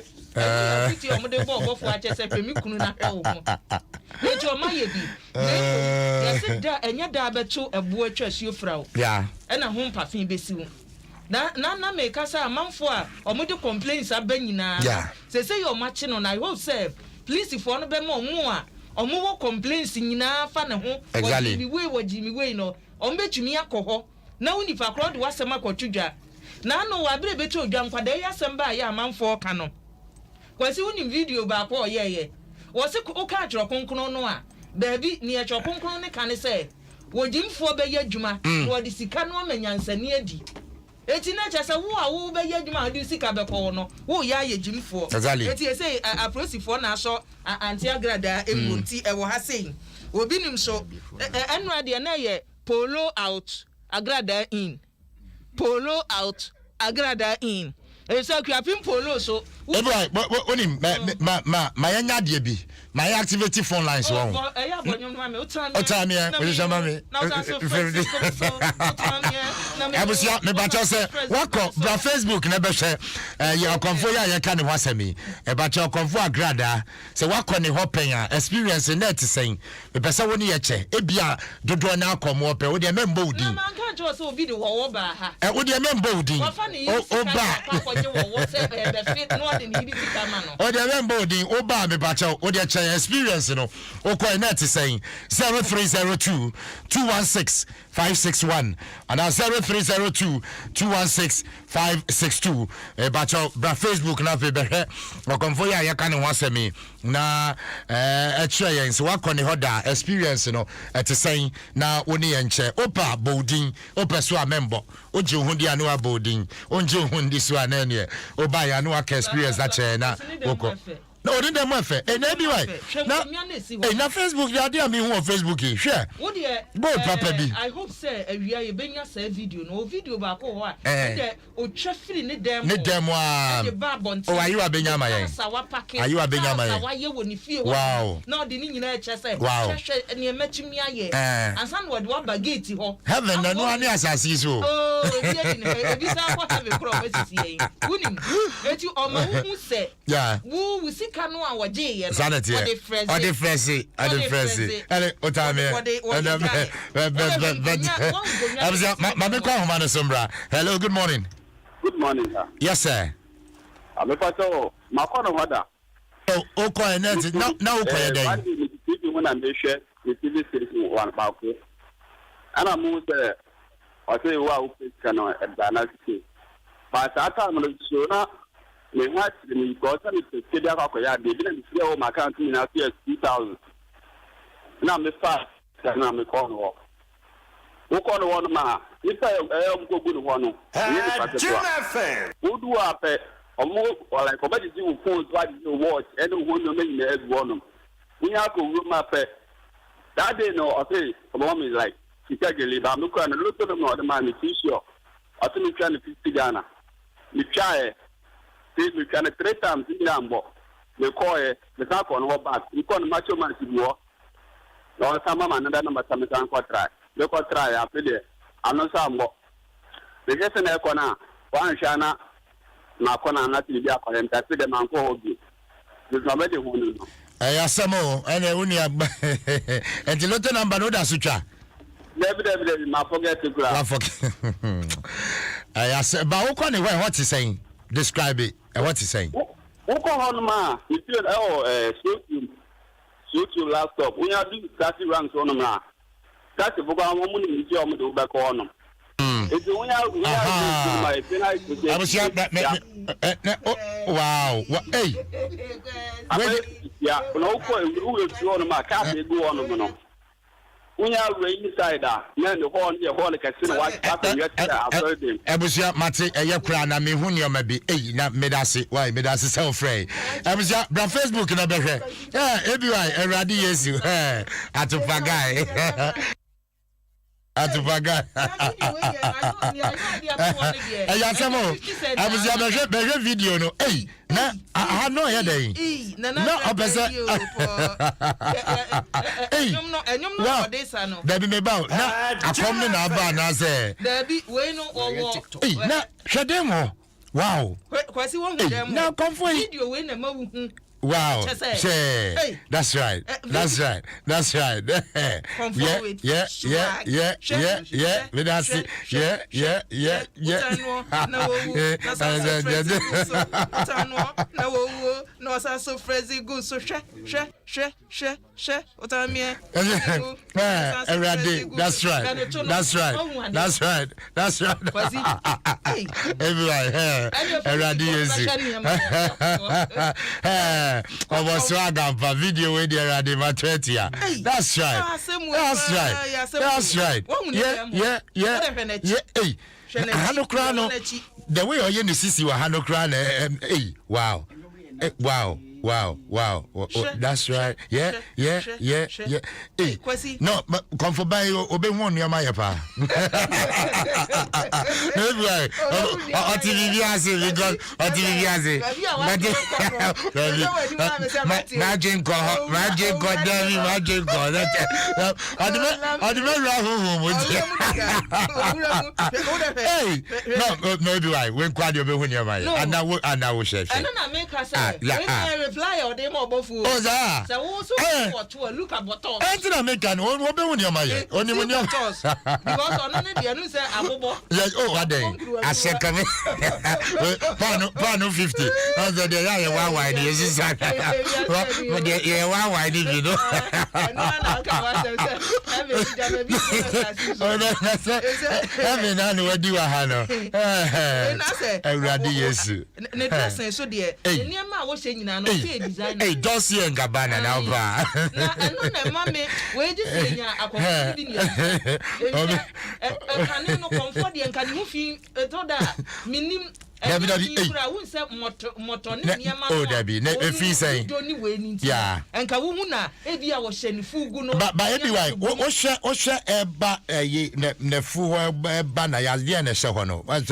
eti o mo de bo bofo a chese pe mi kunu na hwe wo mo eti o ma ye bi ya se da enya da beto ebo atwa suo frawo e na ho mpafin besi wo na me kasa amanfo a omude complaints abanyina say your match no na I hope say police for no be mo a omo wo complaints nyina fa ne ho wajimi we no ombetumi akoho na uni fa crowd wasem akotudwa na no wa bere beto odwa nkwada ya asem ba ya amanfo ka no kwasi uni video ba ko ye wo se ko ka atro konkon no a baabi ni atro konkon ne ka ne say wojimfo be ya adwuma wo de sika no amanyansane adi eti na chese wo be ye dwuma adi sika be ko no wo ya ye jimfo eti say aprosifo na so anti agrada emunti e wo ha sei obi nim so enu ade na ye polo out agrada in e say kwapim polo so right onim ma yanya de bi my activity phone lines won ya bonyom ma me otami we jama me abusia me ba cho say wako bra Facebook na be hwe ye konfo ya ka ne ho asemi e ba cho konfo agrada say wako ne ho pen a experience net sen me pesa woni ye che e bia dodo na akomo pe wo de membo udin na man ka jo so obi de wo ba ha wo de membo udin o ba o de membo udin o ba me ba cho o de che experience no o ko net sen 0302 216 561 and 0302-216-562 bacho bra Facebook na fe behwe okonfo ya ka ne ho asemi na try yen so wakọ ne hoda experience no etesen na woni ye nche opa bolding opa so a member oje hu dia no abolding onje hu ndi so ana ne oba ya no aka experience na che na okọ no dey dem afa na bi why na Facebook ya dey me hu on Facebook hwe wo dey bold papa bi I hope say awia ye benya say video no video ba ko ho a dey o traffic ne dem a o ayi wa benya ma yen ayi wa benya ma yen wa ye woni fie wow na de ni nyina e che say hwe ne matumi aye ansan wo de wa bagate ho heaven na no ani asasi so oh e bi sa ko have a crop esi yen unim eti o ma hu say Yeah. Woo, we see canoe or J. Sanity. Or the Fresi. And Otame. Hello, good morning. Good morning, sir. Yes, sir. I'm a pastor. My corner, what? Oh, okay, now, okay, then. When I'm share the TV station one about it. And I'm moved there. I say, wow, can I advance it? But that time, so we had the person to say that they didn't see all my country in 2000. Now, I'm fast, and I'm a corner. Who call one man? If I am good one, who do I pay? Or more, or like somebody do phones, what you watch, and who will make the head one. We have to room my pet. That day, no, I say, a mom is like, she can't get I'm not going to look at them or the man is sure. I think we're trying to 50 Ghana. We try it, we can 3 times in Lambo. We call it, the top on our back. We call the macho man to war. No, some man, another number, some time for try. Look or try after there. I'm not some more. The just an echo one shana, Macona, not to be a current, I see the man for you. There's nobody who knows. Ayasamo, and a unia, and the little number no da sucha. Never, my forget to grab. Ayas, but what is saying? Describe it. What is saying? Who call on ma? You feel, shoot you laptop. We are doing 30 ranks on ma. That's a book on woman in the job to back on them. It's the wow. Hey. Yeah, no, who will show on my can't go on them. We are inside that. Man, the horn, the horn, can see what happened yesterday. Ebusia Mate, a Yakrana, me who you may be, not Medasi, why Medasi so afraid. Ebusia, bra Facebook in a better. Yeah, everywhere, a radi yes, you, at a pagay. Atupaga. Ayasamo. Abuja be video no. Hey, na I no here dey. No obese. Hey. Enyom no for this ano. Dabi me ba. Na akom ni na ba na say. Dabi we no owo. Hey, na hwedemo. Wow. Kwasi won hwedemo. Na come for video we na mawu. Wow. Hey. That's right. That's right. That's right. Yeah. No, so Freddy good. So what I mean? That's right. That's right. That's right. That's right. Everybody, video with the Radima 20. That's right. That's right. Yeah. Hey, Hano Crown. The way you're in the CC were Hano Crown. Hey, wow. Wow. That's right. Yeah. Hey, no, come for by obey one near my pa. Right. Imagine hey, no, do I? When quad you be when you're my and I will share. And then I make her say, reply or they more both. Oh, that. So also to look at what all. I didn't make an own woman when you're my only when you're because on the say Abobo. Yes, oh, a day. I said, come in. Pano 50. Other day, I am wide. Yes, yeah, one wide, you know. I mean, I know what do I know. I read yes. So, dear, Niama was saying, hey, Dossi and Gabbana now. And mammy, wait just saying, I no comfort and can you feel that meaning. Oh, Debbie, if he say, yeah, and Kawuna, maybe I was sending Fugu. But anyway, what shall Eba, ne fool banner, Yaliana Shahono? What's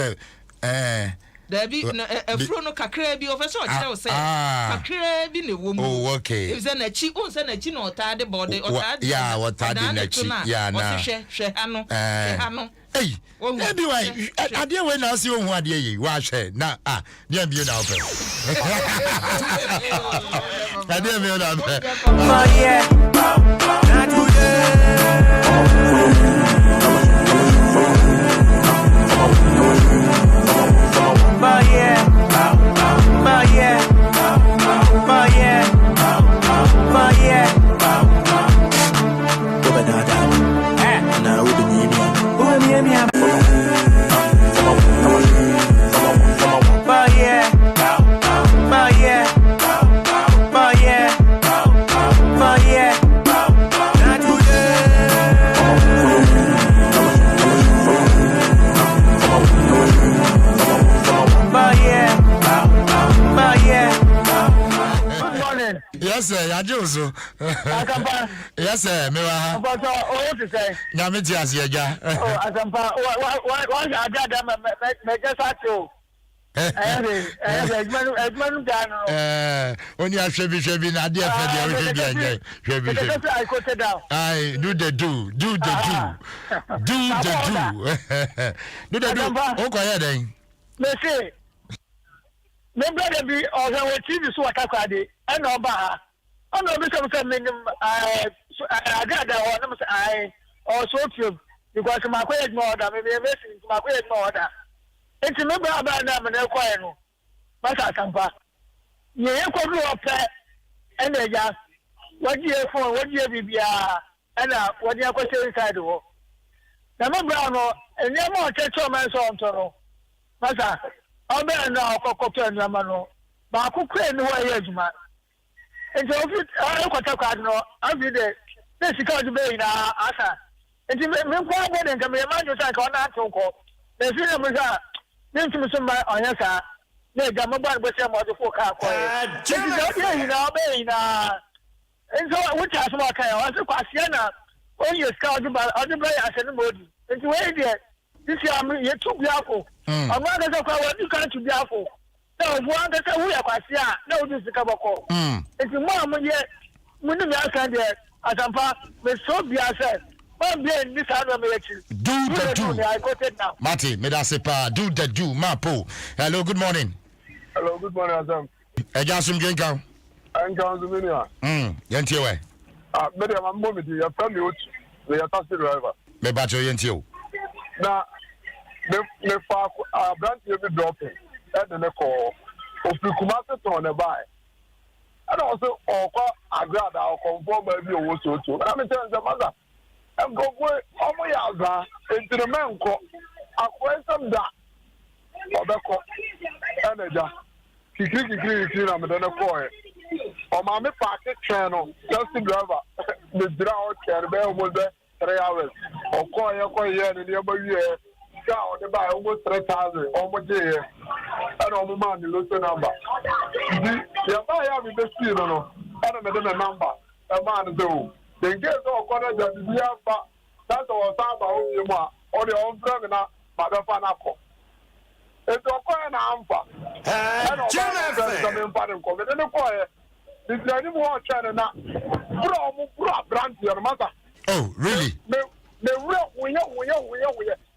Debi efro no kakra bi ofeso o kire o se kakra bi ne wo mu. Oh okay. If say na chi on say na chi na otade body otade. Yeah, otade na chi. Yeah na. Hwe hano. Hey, maybe why? I didn't wait now see you one day. Watch it now. Near be now. I didn't be now. Oh yeah, not Yes, sir. I do so. Yes, sir. Me wa. But what to say? Na me ti ase ja. Oh, Asampa. What I did me just at you. Edmanu Dano. Only I should be na dia fe dia we be anya. Because I cut it down. I do the do. Do the do. O ko ya den. Me say. Me brother be or we TV so akakwade. E no ba ha. O no be say me I got that one I also true because my question more than me message my question more than. It's me brother na me na kwai no. Masa Asampa. Ye ko do ope and ya what ye phone what ye bibia and what ye question inside wo. Na me brother no enye mo checho man so ontoro. Masa obe na okokọ enema no ba akukọ enu wa ye adwuma enti ofi akwata kwad no afi de sika odube na asa enti me kwa gbe de nkame ma nyo sa ka ona atụkọ na fi na musa ne ntumi so ma onya sa na ga mo gba gbe se mo de fo ka akọ enti do ye na obe na enti wo ta so ma ka ya wa se kwasia na onye sika odube ya ase ne modi enti we de this year ye tu biafo ọmọ agẹsẹ kwa wọ́n ti kàn tu biafo na ọ̀bùn agẹsẹ wúyà kwasi a na ọdún sika bọ̀kọ̀ ètò mọ́ àmú yẹ mú ní mi àkàn dẹ̀ Asampa mi sọ bí asẹ wọ́n bí ẹni ní sáà náà mi yẹ kiri. Do the do. Mati, me da se pa do the do mapo. Hello, good morning. Hello, good morning, Azam. Eja sum genka. Enka Zumenia. Yentie we. Me dey am mo me dey family otu. We are taxi driver. Me ba cho yentie o. Na me fa brand you be dropping. E de ne ko ofukuma se ton ne bai. And also okwa agrada o conform ba bi owo so to. Na me tell them maza. Em go go omo ya za entire menko akwesam da obeko eneja kikiri na me de ne ko e. O ma me park channel taxi driver me dra o kere be o mo be 3 hours. O ko ye ni ba wie on the buy almost 3,000 almost here. And on the man the local number. The buy have the see no. And the number. A man do. Then get all corner that we have that's our samba you or the own friend na Madafanako. It's a coin ampa. And some important comment in the choir. This is any more China now. Bro, brand your mother. Oh, really? The real we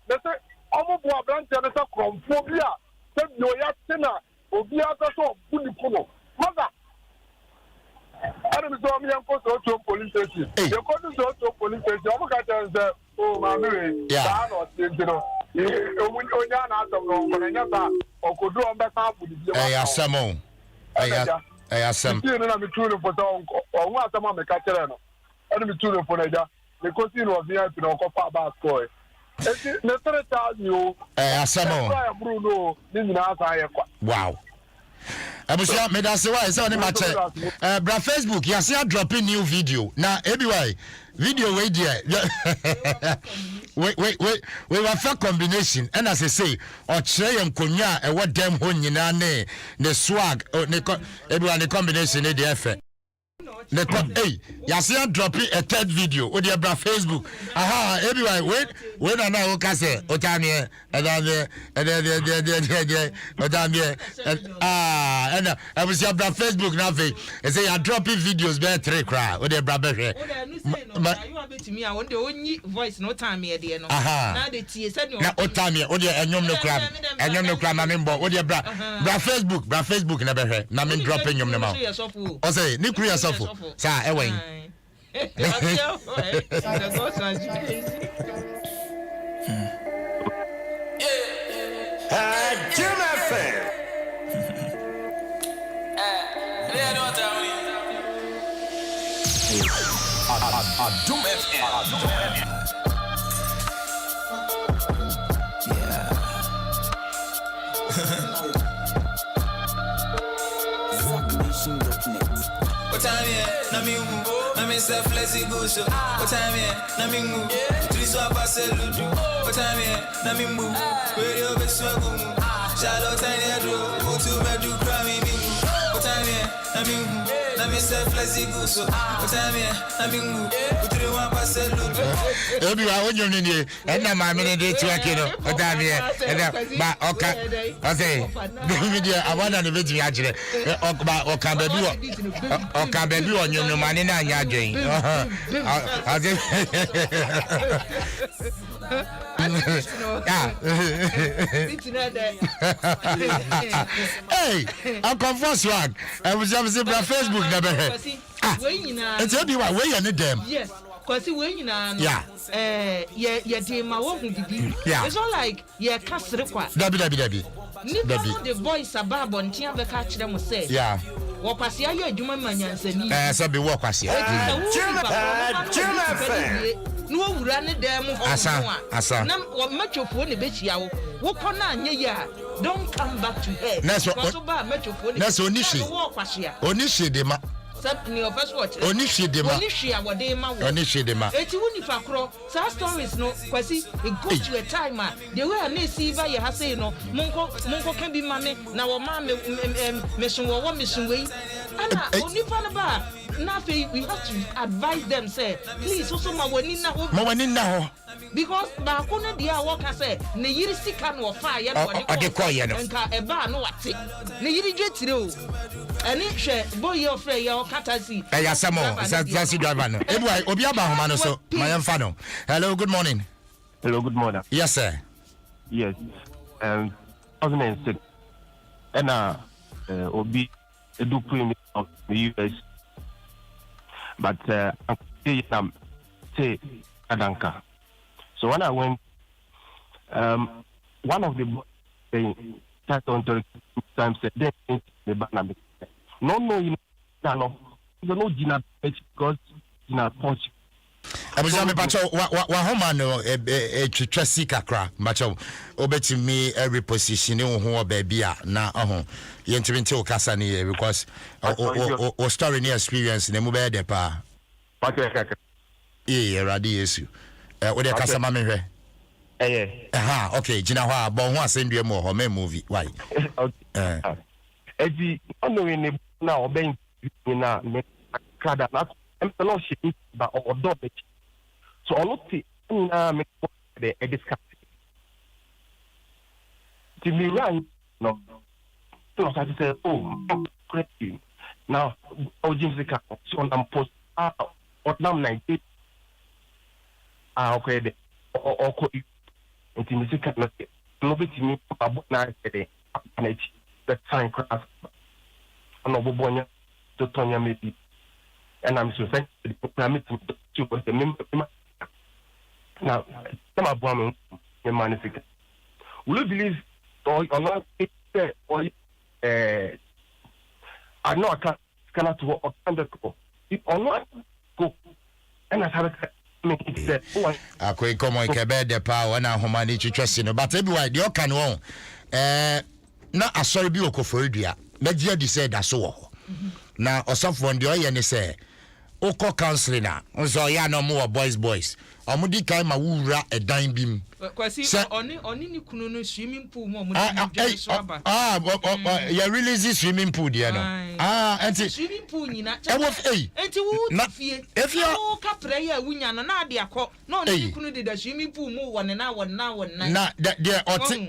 let's say omo bo abranche na sa kromphobia se no ya tina obi ata so buni kono mother Adam so me yanko so to police station they go to police station omo ka tell say oh ma me da no tintino onya na atom no ko nya ta okodu on be ka budi bi asamo asam ti no na me tunu for so on asama me ka tere no ene me tunu for na ja me ko si no via ti no ko fa ba score wow. Abusia me da se why say on ma che bra Facebook ya say dropping new video na everywhere video we there we were for combination and as I say o kire yem konwa e wo dem ho nyina ne swag ne everyone the combination e dey efe Hey, Yasia dropping a third video with your Facebook. Aha, everyone, wait, I know, Ocase, Otania, and and I was your Facebook now. I say, I'm dropping videos, bear 3 cry, with your brother. You are betting me, I want the only voice, no time here, dear. Aha, now the tea said, no, Otania, or your annual crab, and your crab, I mean, what your brother Facebook, never heard. Namin dropping your mouth. I say, nuclear sofa. Sir, Ewing. Adom FM. Adom FM. What time here? Namingu, Namin self-lessy goose. What time here? Namingu, Triso Baseludu. What time here? Namimbu, Radio Beswagu. Shadow Tiny Adro, Mutu Medu Krami. What time here? Namingu, Namin self-lessy goose. What time here? Namingu, Triso Baseludu. Everyone, when you're in here, and I'm a minute to a kiddo. What time here? But okay, I say, I want to be actually. Or can be or can be on your money now, you're doing. Hey, I'm confused. I was just on Facebook. Never. It's everywhere. Where you need them? Yes. Because when you know, yeah, it's not like yeah, Debbie. The boys are bad on Tia catch them say, yeah. What was your human man? So be walk was here. No, run it them. Asa. Now, what much of one bitch yaw? What can I don't come back to her. That's what that's Onishi. Onishi de ma. Onishi de ma. Onishi de ma. It's unifa crow. Some stories no, quasi it goes to a time. The way I may see by your say no, Monko can be money. Now, a man mission or one mission way. And only Panaba. Nothing we have to advise them, say, please also my winning now. Because Bakuna dear walker say, Nayiri Sikan or fire or the coin and a bar no what's it. Nayiri jet and it share boy your friend your catasi. Hey, Samo, that's the driver. Anyway, Obiaba Manoso, my infano. Hello, good morning. Hello, good morning. Yes, sir. Yes. 2006. And Obi Edu Premier of the US. But I'm say Adanka. So when I went, one of the boys sat on the time said, "Then the banana." No, you know, no, Gina because Gina punch. I was on the battle. What Homano a Chessy Kakra, Macho, obey me every position, who baby now. You enter into Cassani because or story near experience in the mobile depa. Yeah, Radius. What the Cassamame? Aha, okay, Gina, but one send you more home movie. Why? Eddie, unknowing now, obeying in a crowd, I'm not shipping, but or dog. So I'll not see the discount. To me, no. So I said, oh, great. Now, James the car, so I'm post or now 90. Okay, or could it in the second nobody to me about night today. The time craft. I'm not born to Tonya maybe. And I'm so thankful to the member. Now, some are born in Manifest. Will you believe or not? Or I know I cannot walk on the go. If or not go, and I have make it that. I could come on the power and how many to trust in, but everywhere you can won. Now, I saw you go for India. But you said that's all. Now, or some from the oil and say, Oko counseling now. So, yeah, no more boys. Omudi came a woora a dime beam. kwasi oni ni kunu no swimming pool mo you release swimming pool there no enti swimming pool nyina enti wo fie if you ka prayer wunya na ade akọ na oni kunu de swimming pool mu won na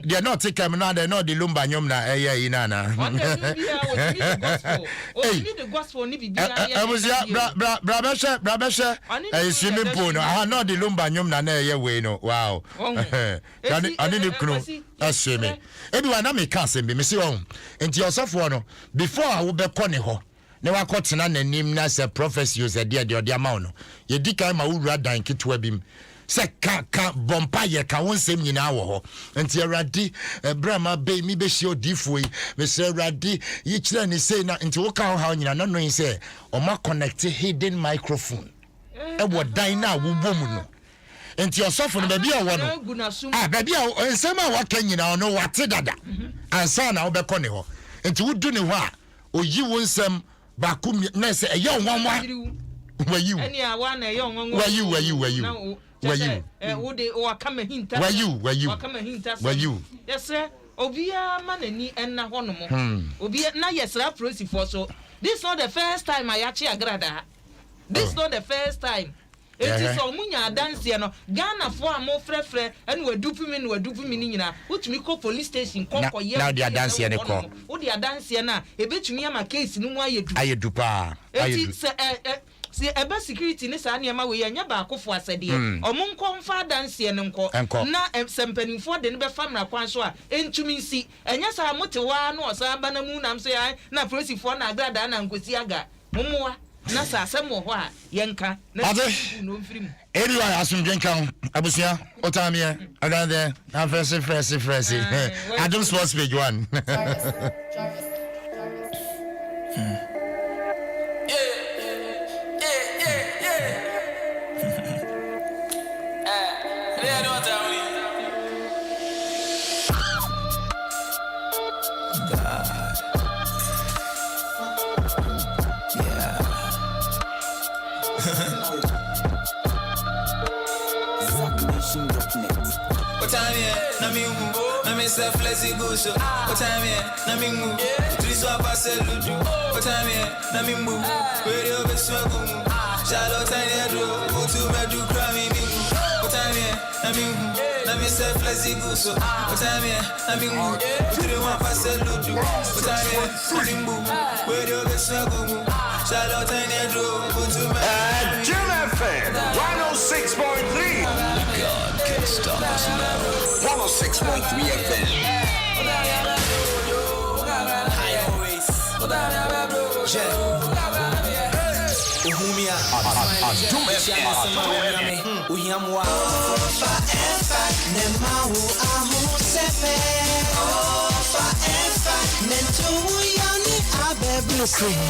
they not take am na they not the lumba nyom na yi na the gospel ni bibia brabesha swimming pool no not the lumba nyom na we no wow ani ni kunu aseme ebi wa na me ka asem bi me se won enti osofo no before a wo be kɔ ne ho ne wa kɔ tena nanim na se prophecy o se de odi ama no ye di kan ma wura dan ketwa bim se ka bompa ye ka won sem nyina wo ho enti awrade brama be mi be hye odifo yi me se awrade yi kire ne sei na enti wo ka ho ha nyina no no se o ma connect hidden microphone e wo dan na wo bom no enti osofo no baby awo no baby ensem a waka nyina no wate dada ansa na wo be kɔ ne ho enti wudu ne ho a oyi wo nsem ba ku na se eya onwanwa wayiu eni awa na eya onwanwa wayiu wo de o akama hinta wayiu akama hinta wayiu yesre obia manani enna hono mo obia na yesra prosifo so this not the first time I actually agrada this not the first time. It is so munya dance no Ghana for a more frefre and we dupu me nyina utumi call police station call ye now they dance here call wo they dance here na e betumi ama case no mu ayedu pa ayedu se ebe security ni sa na ma we nya ba akofo asede omo nko mfa dance here nko na sempanifo de ne be famra kwan so a entumi nsi enya sa motewa na osa ba na mu nam so ya na polisifoɔ na agrada na nkosi aga momoa na sa asemo ho a yenka na no mfirim anyway asumdwenka abusia otamie agade na fresh Adom Sports page 1 What time yeah, na mingu, na me say flexi go so. What time yeah, na mingu, Dwaso Nsem ludu. What time yeah, na mingu, radio be swagu. Charlotte tiny do, utu me do crime mingu. What time yeah, na mingu, na me say flexi go so. What time yeah, na mingu, Dwaso Nsem ludu. What time yeah, na mingu, radio be swagu. Charlotte tiny do, utu me. Adom FM 106.3. God can stop us now. 106.3 FM. Adom FM.